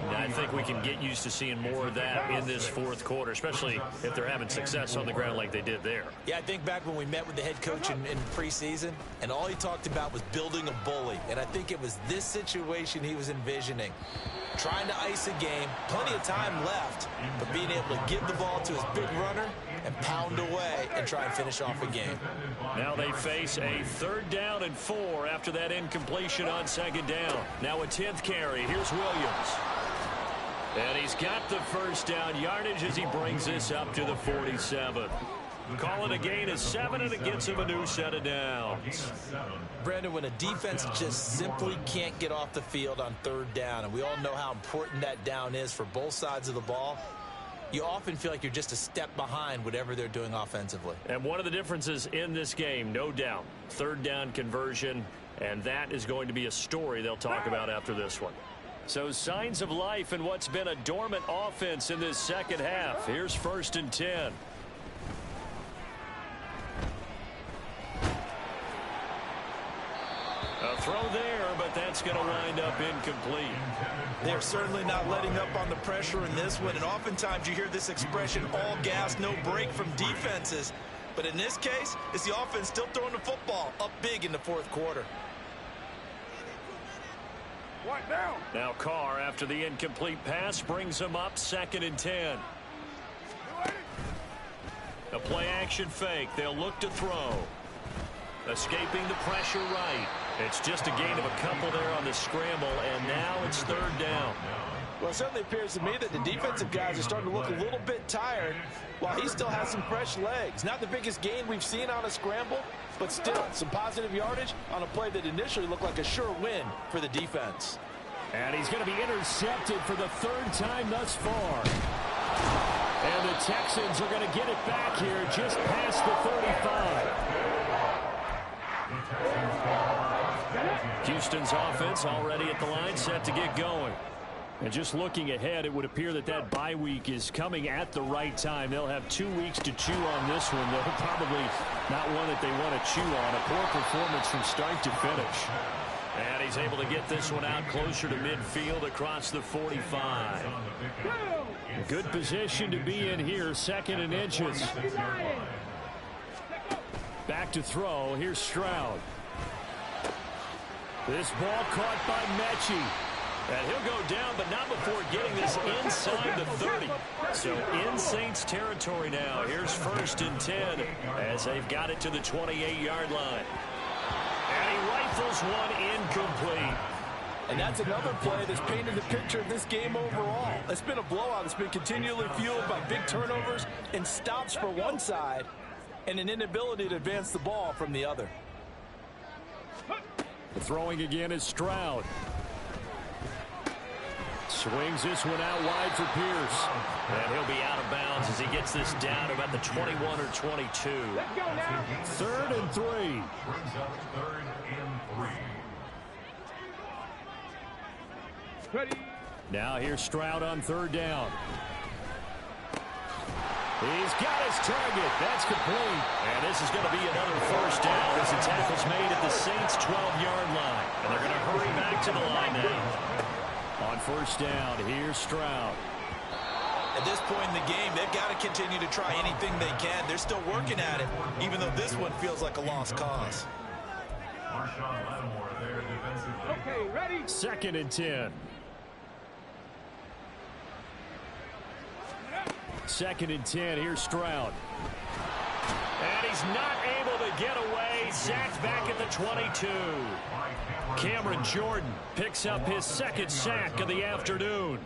And I think we can get used to seeing more of that in this 4th quarter, especially if they're having success on the ground like they did there. Yeah, I think back when we met with the head coach in preseason, and all he talked about was building a bully. And I think it was this situation he was envisioning. Trying to ice a game, plenty of time left, but being able to give the ball to his big runner and pound away and try and finish off a game. Now they face a 3rd down and 4 after that incompletion on 2nd down. Now a 10th carry. Here's Williams. And he's got the 1st down yardage as he brings this up to the 47. Call it a gain of 7, and it gets him a new set of downs. Brandon, when a defense just simply can't get off the field on 3rd down, and we all know how important that down is for both sides of the ball, you often feel like you're just a step behind whatever they're doing offensively. And one of the differences in this game, no doubt, 3rd down conversion, and that is going to be a story they'll talk about after this one. So signs of life in what's been a dormant offense in this second half. Here's 1st and 10. A throw there, but that's going to wind up incomplete. They're certainly not letting up on the pressure in this one, and oftentimes you hear this expression, all gas, no break from defenses. But in this case, it's the offense still throwing the football up big in the 4th quarter. Now Carr, after the incomplete pass, brings him up 2nd and 10. A play-action fake. They'll look to throw. Escaping the pressure right. It's just a gain of a couple there on the scramble, and now it's 3rd down. Well, it certainly appears to me that the defensive guys are starting to look a little bit tired while he still has some fresh legs. Not the biggest gain we've seen on a scramble, but still some positive yardage on a play that initially looked like a sure win for the defense. And he's going to be intercepted for the 3rd time thus far. And the Texans are going to get it back here just past the 35. Houston's offense already at the line, set to get going. And just looking ahead, it would appear that that bye week is coming at the right time. They'll have 2 weeks to chew on this one, though probably not one that they want to chew on. A poor performance from start to finish. And he's able to get this one out closer to midfield across the 45. Good position to be in here, 2nd and inches. Back to throw. Here's Stroud. This ball caught by Mechie. And he'll go down, but not before getting this inside the 30. So in Saints territory now. Here's 1st and 10 as they've got it to the 28-yard line. And he rifles one incomplete. And that's another play that's painted the picture of this game overall. It's been a blowout. It's been continually fueled by big turnovers and stops for one side and an inability to advance the ball from the other. Throwing again is Stroud. Swings this one out wide for Pierce. And he'll be out of bounds as he gets this down to about the 21 or 22. Let's go now. 3rd and 3. Brings up 3rd and 3. Ready. Now here's Stroud on 3rd down. He's got his target. That's complete. And this is going to be another 1st down as the tackle's made at the Saints' 12-yard line. And they're going to hurry back to the line now. On 1st down, here's Stroud. At this point in the game, they've got to continue to try anything they can. They're still working at it, even though this one feels like a lost cause. Marshawn Lattimore there defensively. Okay, ready. 2nd and 10. 2nd and 10. Here's Stroud. And he's not able to get away. Sacked back at the 22. Cameron Jordan picks up his 2nd sack of the afternoon.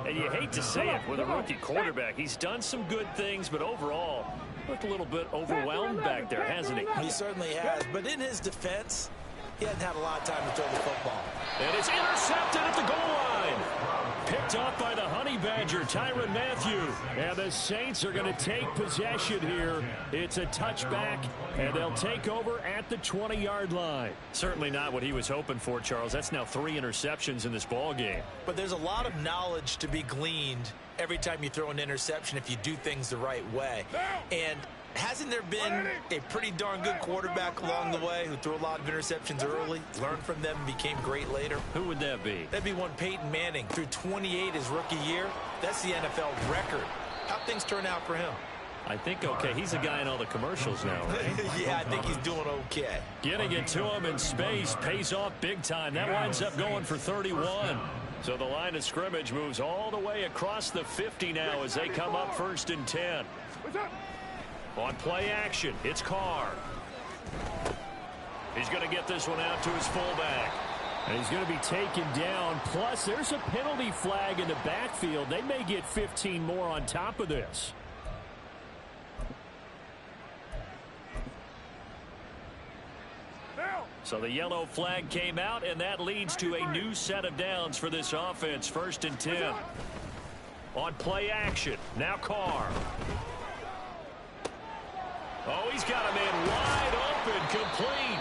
And you hate to say it with a rookie quarterback. He's done some good things, but overall, looked a little bit overwhelmed back there, hasn't he? He certainly has. But in his defense, he hasn't had a lot of time to throw the football. And it's intercepted at the goal line. Picked off by the Honey Badger, Tyrann Mathieu. And the Saints are going to take possession here. It's a touchback, and they'll take over at the 20-yard line. Certainly not what he was hoping for, Charles. That's now 3 interceptions in this ball game. But there's a lot of knowledge to be gleaned every time you throw an interception if you do things the right way. And hasn't there been a pretty darn good quarterback along the way who threw a lot of interceptions early, learned from them, and became great later? Who would that be? That'd be one Peyton Manning. Threw 28 his rookie year. That's the NFL record. How'd things turn out for him? I think okay. He's a guy in all the commercials now, right? Yeah, I think he's doing okay. Getting it to him in space pays off big time. That winds up going for 31. So the line of scrimmage moves all the way across the 50 now as they come up 1st and 10. What's up? On play action, it's Carr. He's going to get this one out to his fullback. And he's going to be taken down. Plus, there's a penalty flag in the backfield. They may get 15 more on top of this. So the yellow flag came out, and that leads to a new set of downs for this offense. 1st and 10. On play action. Now Carr. Oh, he's got a man wide open, complete.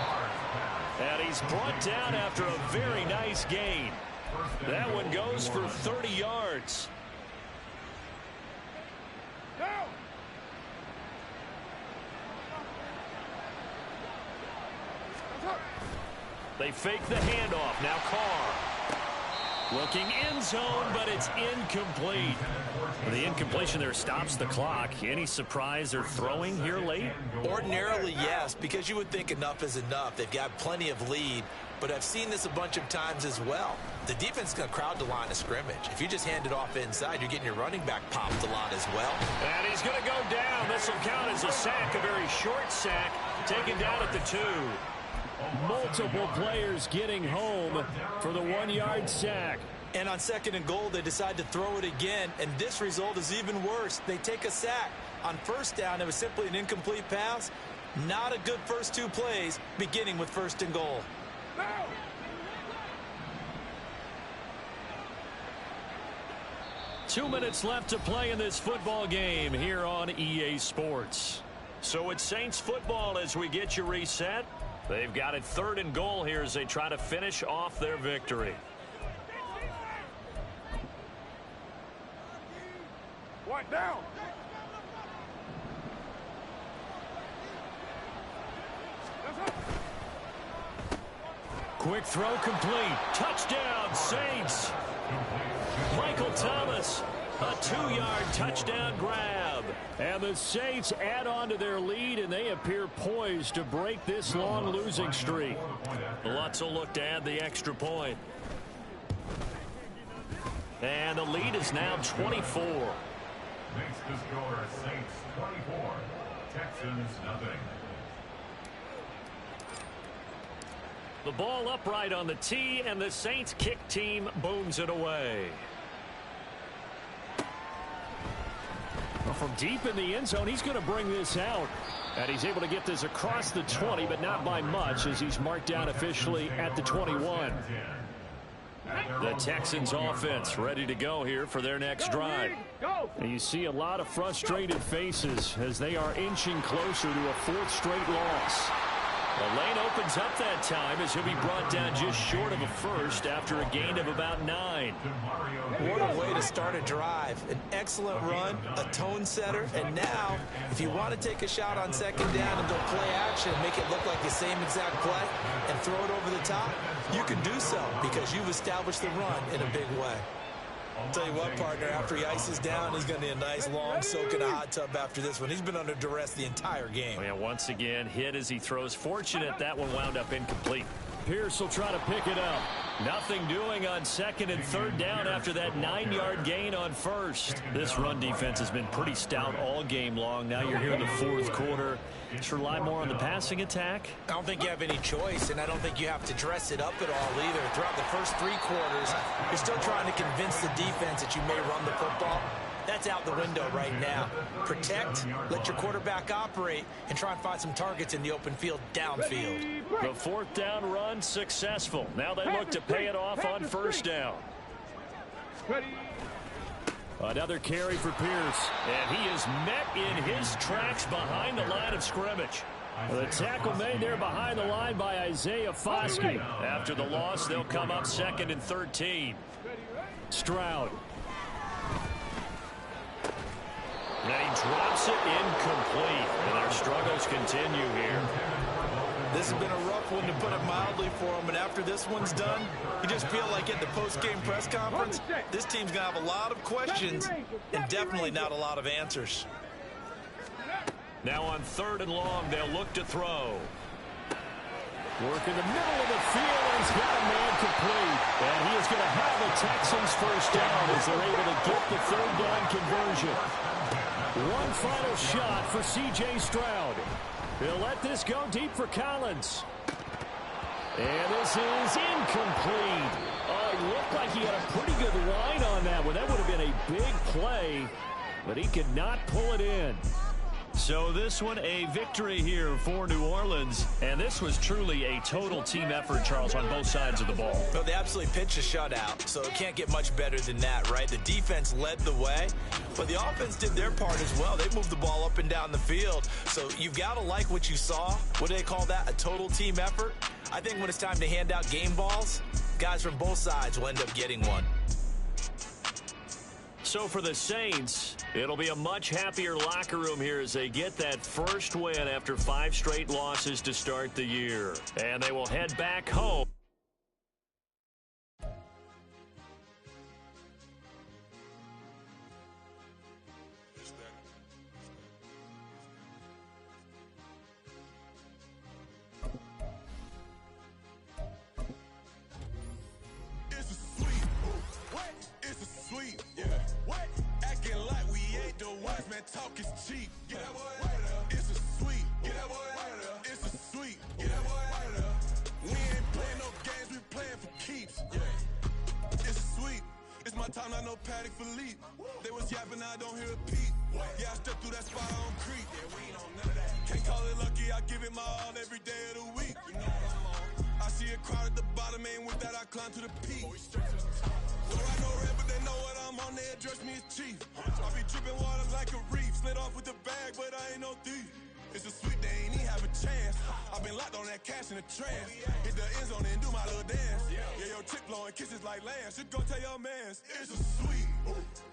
And he's brought down after a very nice gain. That one goes for 30 yards. They fake the handoff. Now Carr. Looking end zone, but it's incomplete. The incompletion there stops the clock. Any surprise they're throwing here late? Ordinarily, yes, because you would think enough is enough. They've got plenty of lead, but I've seen this a bunch of times as well. The defense is going to crowd the line of scrimmage. If you just hand it off inside, you're getting your running back popped a lot as well. And he's going to go down. This will count as a sack, a very short sack, taken down at the 2. Multiple players getting home for the 1-yard sack. And on 2nd and goal, they decide to throw it again, and this result is even worse. They take a sack. On 1st down, it was simply an incomplete pass. Not a good first 2 plays, beginning with 1st and goal. 2 minutes left to play in this football game here on EA Sports. So it's Saints football as we get you reset. They've got it 3rd and goal here as they try to finish off their victory. One down. Quick throw complete. Touchdown, Saints. Michael Thomas, a 2-yard touchdown grab. And the Saints add on to their lead, and they appear poised to break this long losing streak. Lutz will look to add the extra point. And the lead is now 24. Makes the score Saints 24, Texans nothing. The ball upright on the tee, and the Saints kick team booms it away. Well, from deep in the end zone, he's going to bring this out. And he's able to get this across the 20, but not by much, as he's marked down officially at the 21. The Texans offense ready to go here for their next drive. And you see a lot of frustrated faces as they are inching closer to a 4th straight loss. The lane opens up that time as he'll be brought down just short of a first after a gain of about 9. What a way to start a drive. An excellent run, a tone setter, and now, if you want to take a shot on 2nd down and go play action and make it look like the same exact play and throw it over the top, you can do so because you've established the run in a big way. I'll tell you what, partner, after he ices down, he's going to need a nice long soak in a hot tub after this one. He's been under duress the entire game. Oh, yeah, once again, hit as he throws. Fortunate that one wound up incomplete. Pierce will try to pick it up. Nothing doing on 2nd and 3rd down after that 9-yard gain on 1st. This run defense has been pretty stout all game long. Now you're here in the 4th quarter. Just rely more on the passing attack. I don't think you have any choice, and I don't think you have to dress it up at all either. Throughout the first 3 quarters, you're still trying to convince the defense that you may run the football. That's out the window right now. Protect, let your quarterback operate, and try and find some targets in the open field downfield. The 4th down run successful. Now they look to pay it off on 1st down. Another carry for Pierce, and he is met in his tracks behind the line of scrimmage. The tackle made there behind the line by Isaiah Foskey. After the loss, they'll come up 2nd and 13. Stroud. And he drops it incomplete, and their struggles continue here. This has been a rough one, to put it mildly, for him. And after this one's done, you just feel like at the post-game press conference, this team's going to have a lot of questions and definitely not a lot of answers. Now on 3rd and long, they'll look to throw. Work in the middle of the field, and he's got a man complete. And he is going to have the Texans 1st down as they're able to get the 3rd down conversion. One final shot for C.J. Stroud. He'll let this go deep for Collins. And this is incomplete. Oh, it looked like he had a pretty good line on that one. That would have been a big play, but he could not pull it in. So this one, a victory here for New Orleans. And this was truly a total team effort, Charles, on both sides of the ball. Well, they absolutely pitched a shutout, so it can't get much better than that, right? The defense led the way, but the offense did their part as well. They moved the ball up and down the field. So you've got to like what you saw. What do they call that? A total team effort? I think when it's time to hand out game balls, guys from both sides will end up getting one. So for the Saints, it'll be a much happier locker room here as they get that first win after 5 straight losses to start the year. And they will head back home. Talk is cheap. Get that boy out of there. It's a sweet. Get that boy out of there. It's a sweet. Get that boy out of there. We ain't playing no games. We playing for keeps. Yeah. It's a sweet. It's my time. I know Patty Philippe. They was yapping. I don't hear a peep. Yeah, I stepped through that spot on creep. Yeah, we ain't on none of that. Can't call it lucky. I give it my all every day of the week. You know what I'm on. I see a crowd at the bottom. And with that, I climb to the peak. Don't I know red, but they know what I'm on. They address me as chief. I be dripping water like a reef. Slid off with the bag, but I ain't no thief. It's a sweet, they ain't even have a chance. I've been locked on that cash in a trance. Hit the end zone and do my little dance. Yeah, your chick blowing kisses like lambs. Just go tell your mans. It's a sweet.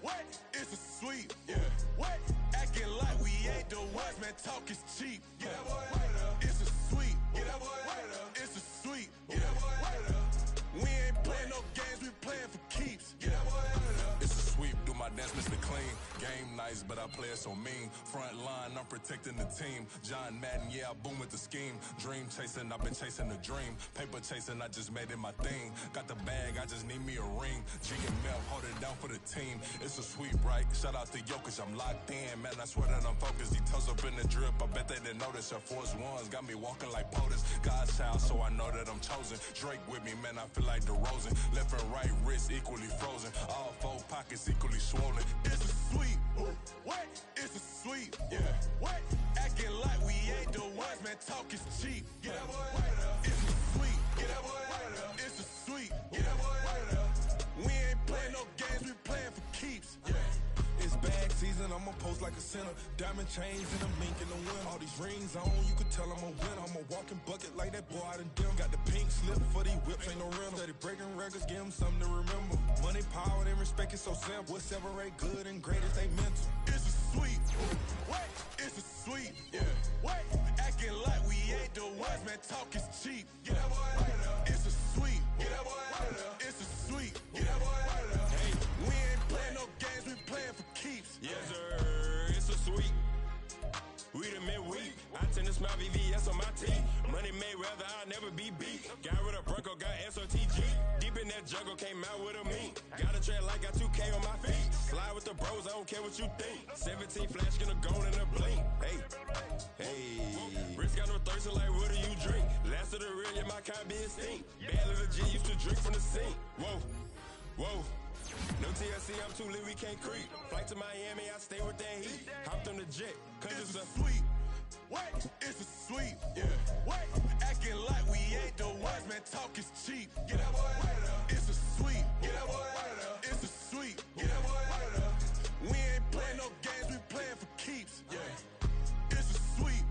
What? It's a sweet. Yeah. What? Acting like we ain't the ones, man. Talk is cheap. Get that boy out of there. It's a sweet. Get that boy out of there. It's a sweet. Get that boy out of there. We ain't playing no games, we playing for keeps. Get that boy out of there. It's a sweep, do my dance, Mr. Clean. Game nice, but I play it so mean. Front line, I'm protecting the team. John Madden, yeah, I boom with the scheme. Dream chasing, I've been chasing the dream. Paper chasing, I just made it my thing. Got the bag, I just need me a ring. G and Mel, hold it down for the team. It's a sweep, right? Shout out to Jokic, I'm locked in. Man, I swear that I'm focused. He toes up in the drip, I bet they didn't notice. Air Force Ones got me walking like POTUS. God's child, so I know that I'm chosen. Drake with me, man, I feel like DeRozan. Left and right wrist equally frozen. All 4 pockets equally swollen. It's a sweet. What? It's a sweet. Yeah. What? Acting like we ain't the ones, man. Talk is cheap. Get that boy out of there. It's a sweet. Get that boy out of there. It's a sweet. Get that boy out of there. We ain't playing no games, we playing for keeps. Yeah. It's bag season, I'ma post like a sinner. Diamond chains and a mink in the wind. All these rings on, you could tell I'm a winner. I'm a walking bucket like that boy out in dim. Got the pink slip for these whips, ain't no rental. Steady breaking records, give them something to remember. Money, power, and respect is so simple. What separate good and great is they mental. It's a sweet. What? It's a sweet. Yeah. What? Acting like we ain't the ones, man. Talk is cheap. Get that boy out of there. It's a sweet. Get that boy out of there. It's a sweet. Get that boy out of there. Hey, we ain't playing no games, we playing for keeps. Yes, sir. It's a sweet. We the midweek. I tend to smile VVS on my teeth. Money made rather I'll never be beat. Got rid of Bronco, got SOTG. Deep in that jungle, came out with a meat. Got a tread like got 2K on my feet. Slide with the bros, I don't care what you think. 17 flash, gonna go in a blink. Hey, hey. Wrist got no thirsting like what do you drink? Last of the real, yeah, my kind be a stink. Bad little G used to drink from the sink. Whoa, whoa. No TLC, I'm too lit, we can't creep. Flight to Miami, I stay with that heat. Hopped on the jet, cause it's a sweet. What? It's a sweet. Yeah. What? Acting like we ain't the ones, man. Talk is cheap. Get that boy out of there. It's a sweet. Get that boy out of there. It's a sweet. Get that boy out of there. We ain't playing no games, we playing for keeps. Yeah. It's a sweet.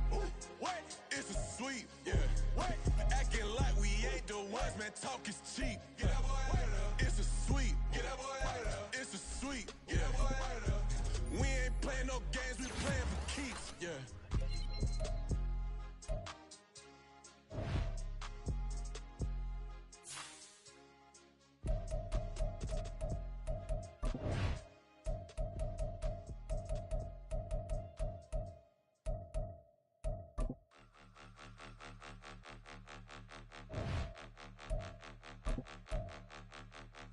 What? It's a sweet. Yeah. What? Acting like we ain't the ones, man. Talk is cheap. Get that boy out of there. It's a sweet. Get that boy out of there. It's a sweet. Get that boy out of there. We ain't playing no games, we playing for keeps. Yeah.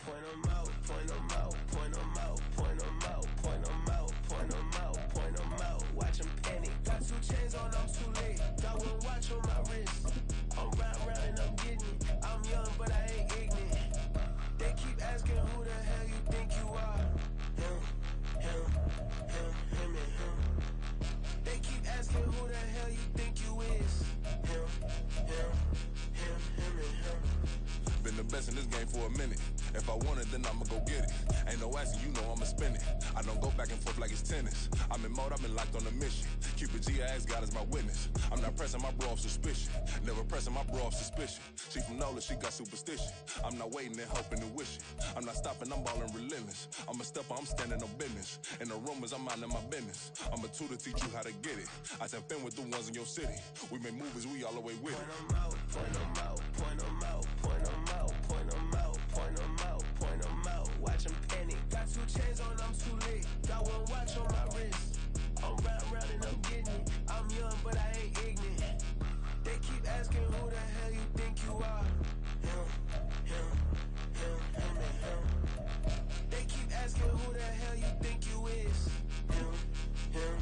Point 'em out, point 'em out, point 'em out, point 'em out, point 'em out, point 'em out, point 'em out. Watch 'em panic. Got 2 chains on, I'm too late. Got 1 watch on my wrist. I'm round and I'm getting it. I'm young, but I ain't ignorant. They keep asking who the hell you think you are. Him, and him. They keep been the best in this game for a minute. If I want it, then I'ma go get it. Ain't no asking, you know I'ma spend it. I don't go back and forth like it's tennis. I'm in mode, I've been locked on a mission. Cupid G, I ask God as my witness. I'm not pressing my bro off suspicion. Never pressing my bro off suspicion. She from NOLA, she got superstition. I'm not waiting and hoping and wishing. I'm not stopping, I'm ballin' relentless. I'm a stepper, I'm standing on business. In the rumors, I'm minding my business. I'm a tutor, teach you how to get it. I said, fin with the ones in your city. We make movies, we all the way with it. Point them out, point them out, point them out, point them out, point them out, point them out, point them out. Watch them panic. Got 2 chains on, I'm too late. Got 1 watch on my wrist. I'm round and I'm getting it. I'm young, but I ain't ignorant. They keep asking who the hell you think you are. Him, him, him, him, and him. They keep asking who the hell you think you is. Him, him,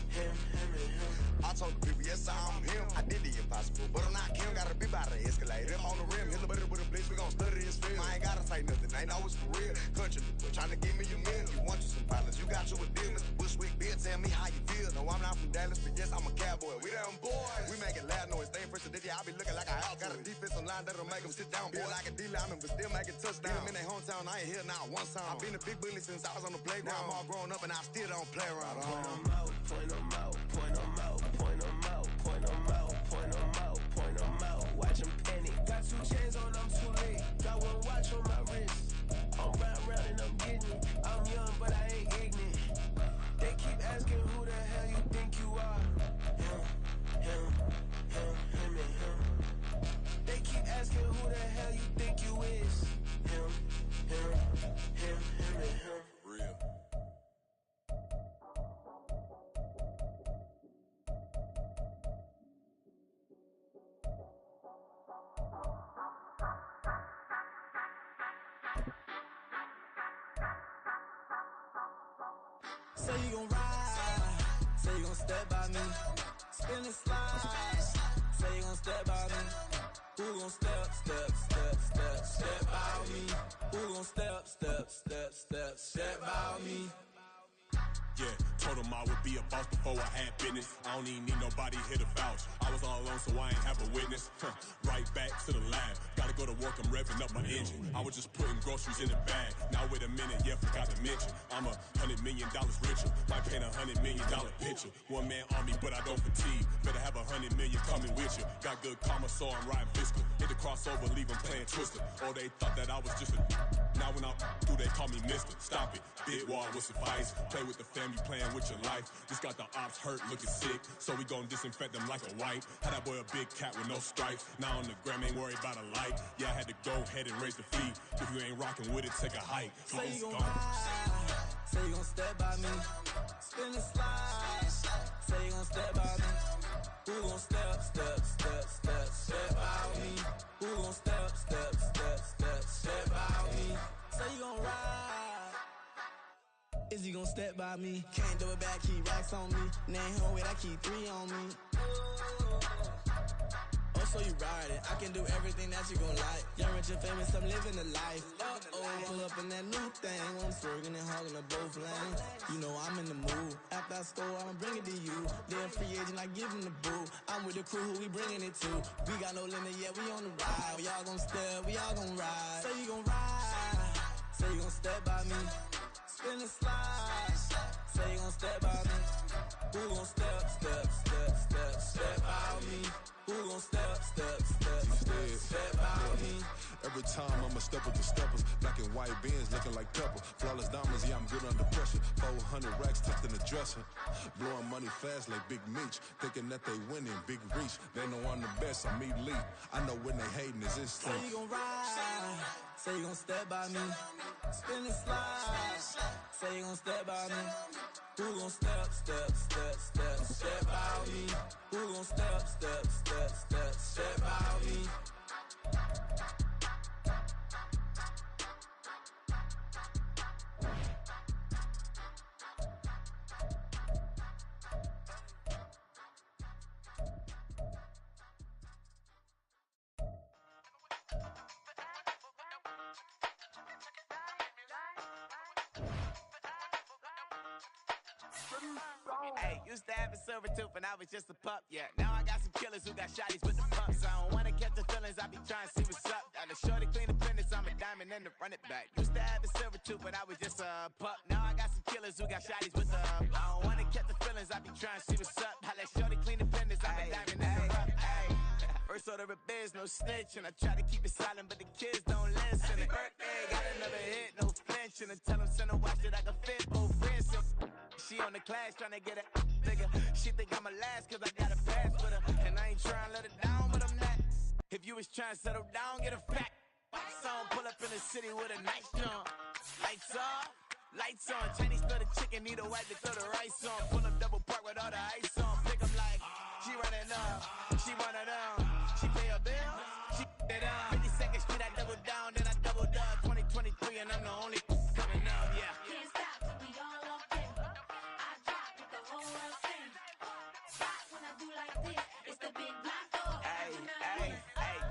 him, him, and him. I told the people, yes, I'm him. I did the impossible, but I'm not Kim. Gotta be by the escalator. I'm on the rim, hit a better with a blitz. We gon' study this film. I ain't gotta say nothing, ain't know it's for real. Country people trying to give me your meal. You want you some violence, you got you a deal. Mr. Bushwick, Bill, tell me how you feel. No, I'm not from Dallas, but yes, I'm a cowboy. We them boys. We make it loud noise. Stay fresh to this, I be looking like a house. Got a defensive line that'll make them sit down. Feel like a D-lineman, but still make it touchdown. Them in their hometown, I ain't here now one time. I've been a big bully since I was on the playground. I'm all grown up and I still don't play around. Point them out, point them out, point them out, point them out, point them out, point them out, point them out. Watch them panic. Got 2 chains on, I'm too late. Got 1 watch on my wrist. I'm round and I'm getting it. I'm young, but I ain't ignorant. They keep asking who the hell you think you are. Him, him, him, him, and him. They keep asking who the hell you think you is. Him, him, him, him, and him. Real. Say you gon' ride, say you gon' step by me, spin and slide, say you gon' step by me, who gon' step by me, who gon' step by me. Yeah, told him I would be a boss before I had business. I don't even need nobody here to vouch. I was all alone, so I ain't have a witness. Right back to the lab. Gotta go to work, I'm revving up my engine. I was just putting groceries in the bag. Now wait a minute, yeah, forgot to mention. I'm $100 million richer. Might paint $100 million picture. One man army, but I don't fatigue. Better have 100 million coming with you. Got good karma, so I'm riding fiscal. Hit the crossover, leave them playing Twister. Or they thought that I was just a. Now when I do, they call me Mister. Stop it. Big wall with suffice. Play with the family, playing with your life. This got the ops hurt, looking sick. So we gon' disinfect them like a wipe. Had that boy a big cat with no stripes. Now on the gram, ain't worried about a light. Yeah, I had to go ahead and raise the fee. If you ain't rocking with it, take a hike. Say you gon' ride, say you gon' step by me, spin and slide, say you gon' step by me, who gon' step by me, who gon' step by me, say you gon' ride, is he gon' step by me, can't do it back, keep racks on me, name home with I keep 3 on me. So you riding, I can do everything that you gon' like. Young, rich, and famous, I'm living the life. Pull up in that new thing. I'm swerving and hogging up both lanes. You know I'm in the mood. After I score, I'ma bring it to you. They're a free agent, I give them the boo. I'm with the crew, who we bringing it to. We got no limit, yeah, we on the ride. We all gon' step, we all gon' ride. Say you gon' ride, say you gon' step by me. Spin and slide, say you gon' step by me. Who gon' step by me? Who gon' step by me? Every time I'ma step with the steppers. Black and white beans looking like pepper. Flawless diamonds, yeah, I'm good under pressure. 400 racks tucked in the dresser. Blowing money fast like Big Meech. Thinking that they winning, big reach. They know I'm the best, I'm elite. I know when they hating is instinct. Say you gon' ride, say you gon' step by me. Spin and slide, say you gon' step by me. Who gon' step by me? Who gon' step by me? Hey, used to have a silver tooth and I was just a pup, yeah. Now I got some killers who got shotties with the pumps. I don't wanna catch the feelings, I be trying to see what's up. Now the shorty clean the then to run it back. Used to have a silver tooth, but I was just a pup. Now I got some killers who got shotties with the I don't wanna catch the feelings, I be trying to see what's up. I let shorty clean the fenders, I'm a diamond in the rough. First order of biz, no snitch, and I try to keep it silent, but the kids don't listen. And birthday, got another hit, no flinching, and tell them send a watch that I can fit both wrists. She on the class trying to get a nigga. She think I'm a last cause I got a pass with her, and I ain't trying to let her down, but I'm not. If you was trying to settle down, get a fact. Song pull up in the city with a nice jump. Lights off, lights on. Chinese throw the chicken, need a wipe to throw the rice on. Pull up double park with all the ice on. Pick up like, she running up, she running down. She pay her bill, she it up. 52nd Street, I double down, then I double up. 2023, and I'm the only coming up, yeah. Can't stop till we all up there. I drop with the whole world sing. Stop when I do like this. It's the big black dog. Hey,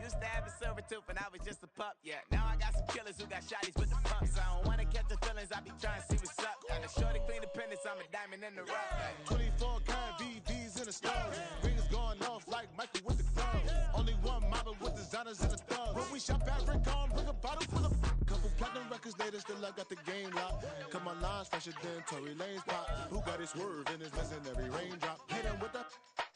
used to have a silver tooth and I was just a pup, yeah. Now I got some killers who got shotties with the pumps. I don't wanna catch the feelings, I be trying to see what's up. Got a shorty clean the pendants, I'm a diamond in the rough. 24 karat VVs in the stars. Rings going off like Michael with the gloves. Only one model with designers in the thugs. When we shop at Rick on, bring a bottle full of couple platinum records later, still I got the game locked. Cut my lines fresher than Tory Lane's pop. Who got his swerve and is missing every raindrop? Hit him with the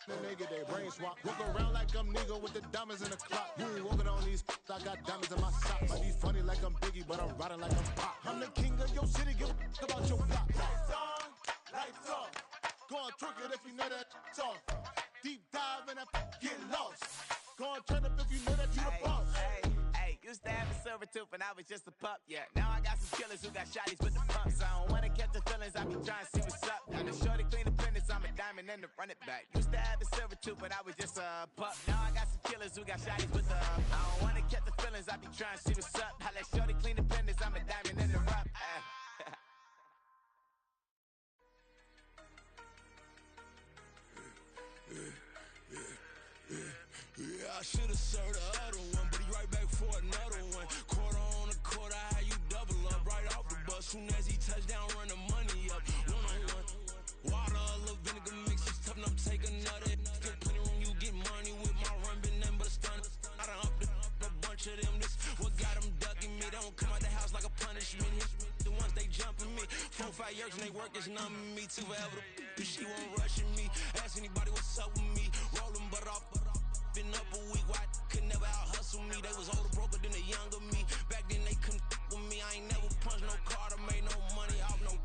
then they get their brain swap. Walk around like I'm nigga with the diamonds in the clock. You ain't walking on these, I got diamonds in my socks. I be funny like I'm Biggie, but I'm riding like I'm Pop. I'm the king of your city, give a about your block. Lights on, lights off. Go on, twerk it if you know that it's off. Deep dive and get lost. Go on, turn up if you know that you the boss. Used to have a silver tooth and I was just a pup, yeah. Now I got some killers who got shotties with the pumps. I don't wanna catch the feelings, I be trying to see what's up. Got a shorty clean the pendants, I'm a diamond in the run it back. Used to have a silver tooth, but I was just a pup. Now I got some killers who got shotties with the I don't wanna catch the feelings, I be trying to see what's up. I let shorty clean the pendants, I'm a diamond in the rough. Yeah, I should've served the other one, but he right back for another one. Quarter on a quarter, how you double up right off the bus. Soon as he touch down, run the money up. One-on-one. Water, a little vinegar mix, it's tough enough to take another. Still plenty room, you get money with my run, been nothing but a stun. I done upped a bunch of them. This what got them ducking me. They don't come out the house like a punishment. The ones they jumping me. 4-5 years and they work is numbing me. Too forever. She won't rushing me. Ask anybody what's up with me. Rolling butt off. Been up a week, why could never out hustle me? They was older, broker than the younger me. Back then they couldn't with me. I ain't never punched no card or made no money off no.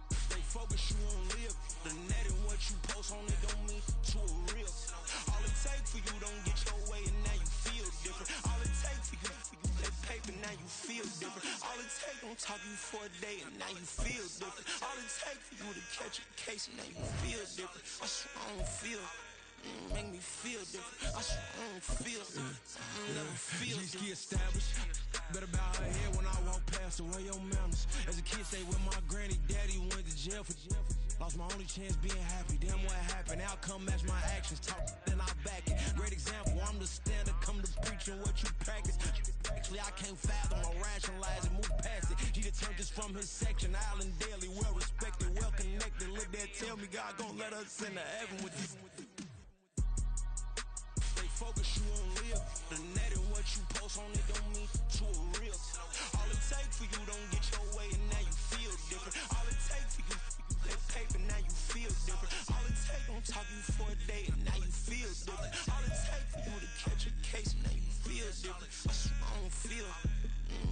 Stay focused, you won't live. The net and what you post on it don't mean to a real. All it take for you don't get your way and now you feel different. All it take for you that paper, now you feel different. All it take don't talk you for a day and now you feel different. All it take for you to catch a case and now you feel different. I swear I don't feel. Make me feel different. I swear I don't feel never feel G-ski established. Better bow her head when I walk past the way your manners. As a kid, stayed with my granny, daddy went to jail for lost my only chance being happy. Damn what happened. Outcome match my actions. Talk then I back it. Great example. I'm the standard. Come to preaching what you practice. Actually, I can't fathom or rationalize and move past it. He turned this from his section. Island daily, well respected, well connected. Look there, tell me God gon' let us into heaven with this. Focus, you won't live. The net and what you post on it don't mean to a real. All it take for you don't get your way and now you feel different. All it take for you that paper, now you feel different. All it take don't talk you for a day and now you feel different. All it take for you to catch a case and now you feel different. I swear I don't feel.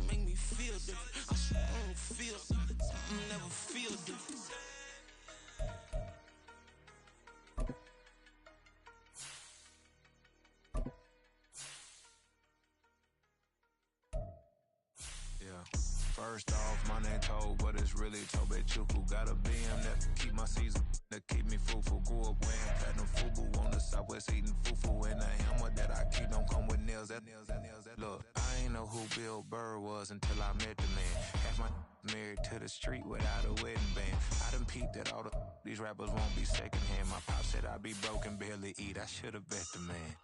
Make me feel different. I swear I don't feel. Never feel different. First off, my name Toad, but it's really Tobe Chuku. Got a BM that keep my season, that keep me fufu. Grew up wearing platinum fubu on the southwest eating fufu. And a hammer that I keep don't come with nails. That look, I ain't know who Bill Burr was until I met the man. Half my married to the street without a wedding band. I done peeped that all these rappers won't be secondhand. My pop said I'd be broken, barely eat. I should've bet the man.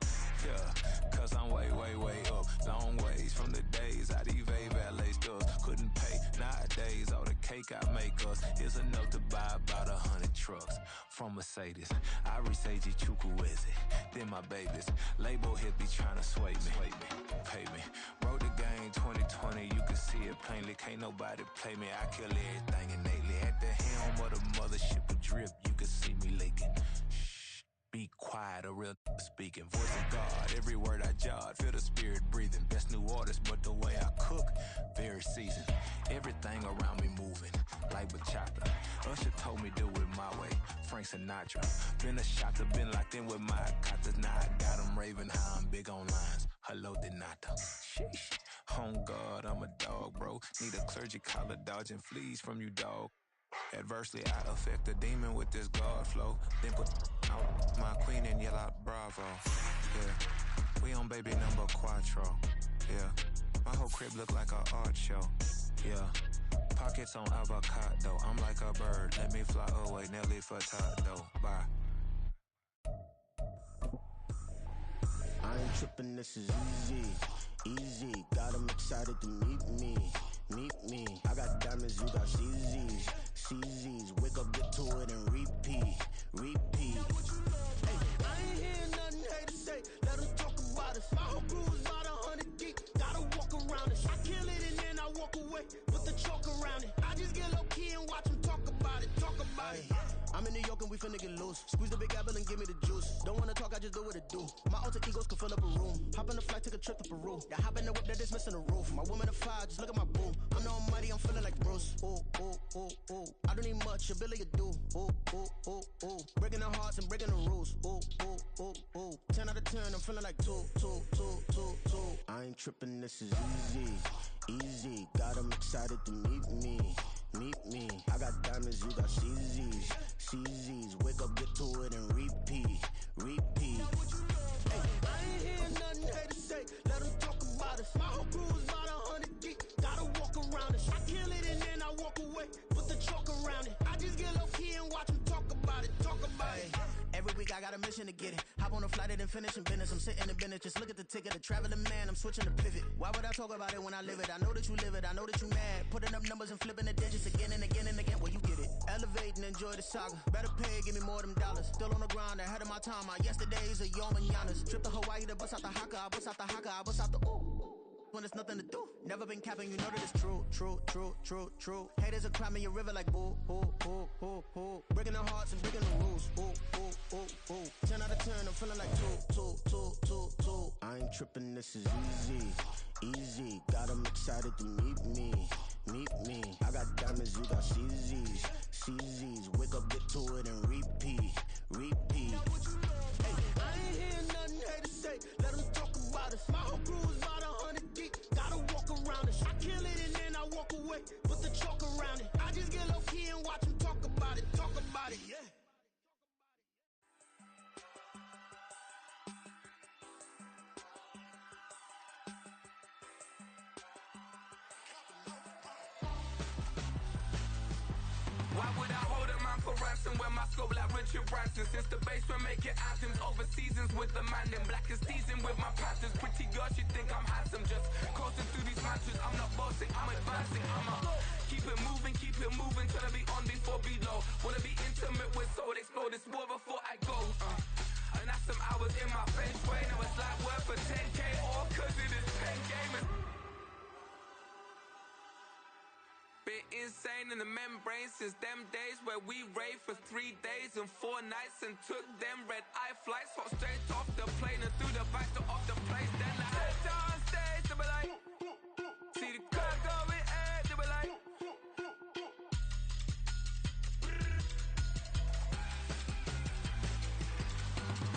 Yeah, cause I'm way, way, way up. Long ways from the days I evade valet stores. Couldn't pay nowadays. All the cake I make us is enough to buy about 100 trucks from Mercedes. I Seiji Chukwueze, then my babies. Label hit be trying to sway me. Pay me. Wrote the game pay me, I kill everything innately. At the helm of the mothership of drip, you can see me leaking. Shh, be quiet, a real speaking. Voice of God, every word I jot, feel the spirit breathing. Best new artist, but the way I cook, very seasoned. Everything around me moving, like bachata. Usher told me do it my way, Frank Sinatra. Been a shotter, been locked in with my cotters. Now I got them raving how I'm big on lines. Hello, Denata. Sheesh. On God, I'm a dog, bro. Need a clergy collar, dodging fleas from you, dog. Adversely, I affect a demon with this guard flow. Then put out my queen and yell out bravo. Yeah, we on baby number quattro. Yeah, my whole crib look like a art show. Yeah, pockets on avocado. I'm like a bird. Let me fly away, Nelly Furtado. Bye. I ain't trippin', this is easy. Easy, got 'em excited to meet me. Meet me. I got diamonds, you got CZs. CZs, wake up, get to it, and repeat. Repeat. Hey, I ain't hearing nothing haters say. Let them talk about us. My whole crew is about 100 deep. Gotta walk around us. I kill it and then I walk away. Put the chalk around it. I just get low key and watch them talk about it. Talk about it. I'm in New York and we finna get loose. Squeeze the big apple and give me the juice. Don't wanna talk, I just do what it do. My alter egos can fill up a room. Hop on the flight, take a trip to Peru. Yeah, hop in the whip that is missing the roof. My woman a fire, just look at my boo. I'm the almighty, I'm feeling like Bruce. Ooh, ooh, ooh, ooh. I don't need much, ability to do. Ooh, ooh, ooh, ooh. Breaking the hearts and breaking the rules. Ooh, ooh, ooh, ooh. 10 out of 10, I'm feeling like 2, 2, 2, 2, 2. I ain't tripping, this is easy. Easy, got 'em excited to meet me. Meet me. I got diamonds, you got CZs. CZs, wake up, get to it, and repeat. Repeat. Hey, I ain't hearing nothing haters say. Let them talk about us. My whole crew is about 100 deep. Gotta walk around us. I kill it and then I walk away. Put the chalk around it. I just get low key and watch them talk about it. Talk about it. Every week I got a mission to get it. Hop on a flight and then finish in business. I'm sitting in business, just look at the ticket. A traveling man, I'm switching to pivot. Why would I talk about it when I live it? I know that you live it, I know that you mad. Putting up numbers and flipping the digits again and again and again. Well, you get it. Elevate and enjoy the saga. Better pay, give me more them dollars. Still on the grind, ahead of my time. My yesterdays are your mananas. Trip to Hawaii to bust out the haka. I bust out the haka, I bust out the ooh. When there's nothing to do. Never been capping, you know that it's true, true, true, true, true. Haters are climbing your river like boo, boo, boo, boo, boo. Breaking their hearts and breaking the rules. Ooh, ooh, ooh, ooh. 10 out of 10, I'm feeling like 2, 2, 2, 2, 2. I ain't tripping, this is easy. Easy, got 'em excited to meet me. Meet me. I got diamonds, you got CZs. CZs, wake up, get to it, and repeat. Repeat. Hey, I ain't hearing nothing haters say. Let them talk about us. My whole crew is about 100 deep. Gotta walk around us. I kill it and then I walk away. Put the chalk around it. I just get low key and watch them talk about it. Talk about it, yeah. Why would I hold a man for ransom when my scope like Richard Branson? Since the basement making anthems over seasons with the man in black is teasing with my patterns. Pretty girl, she think I'm handsome. Just coasting through these mantras. I'm not bossing, I'm advancing. I'ma keep it moving, trying to be on before below. Wanna be intimate with soul, explore this war before I go. And that's some hours in my bench way. Now it's like work for 10K all cause it is 10 gamers. Been insane in the membrane since them days where we raved for 3 days and 4 nights and took them red eye flights. Hot straight off the plane and through the back door of the place. Then I head down stage, they be like, see the crowd going air, they be like,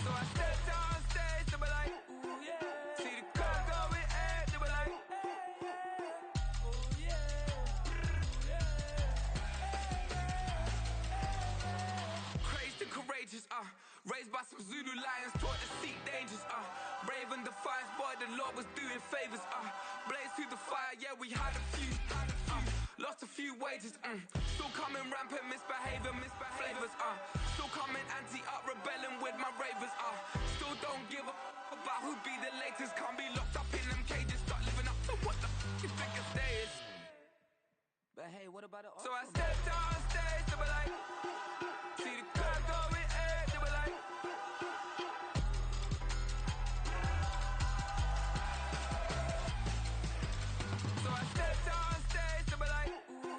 so I step down stage, they be like, ooh yeah, see the crowd going air, they be like, ooh yeah. Crazed and courageous, raised by some Zulu lions, taught to seek dangers, brave and defiant, boy, the Lord was doing favors, blaze through the fire, yeah, we had a few, lost a few wages, still coming rampant, misbehaving, flavors, still coming anti-up, rebelling with my ravers, still don't give a about who be the latest, can't be locked up in them cages, start living up to what the you think a stay is. But hey, what about the so I stepped on stage, they be like, see the crowd going air, they be like, so I stepped on stage, they be like, ooh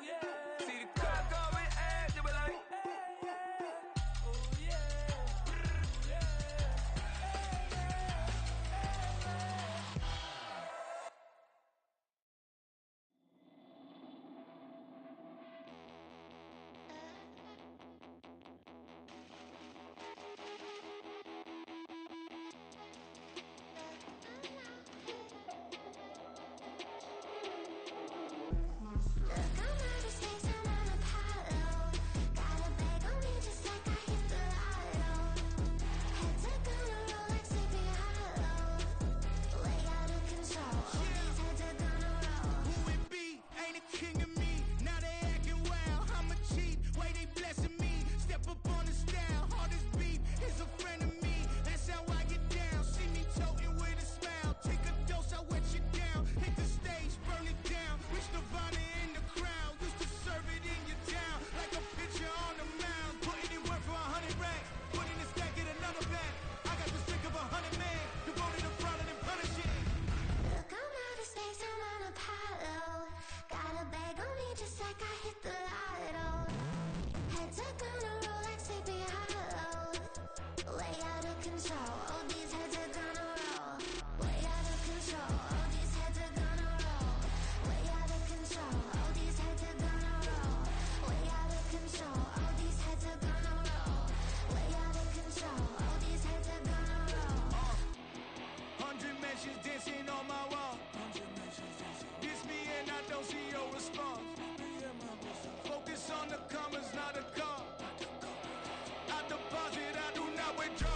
nations dancing on my wall. Diss me and I don't see your response. Focus on the commas, not the call. I deposit, I do not withdraw.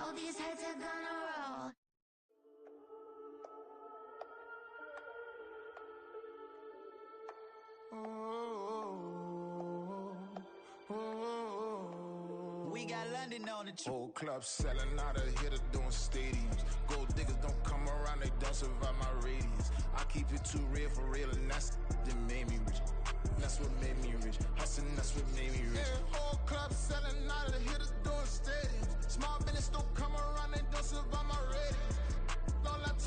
All these heads are gonna roll. We got London on the trip. Whole club selling out of hitter doing stadiums. Gold diggers don't come around, they don't survive my radius. I keep it too real for real, and that's that made me rich. That's what made me rich. Hustling, that's what made me rich. Yeah, whole club selling out of hitters doing stadiums. Small business don't come around, they don't survive my radius. All I talk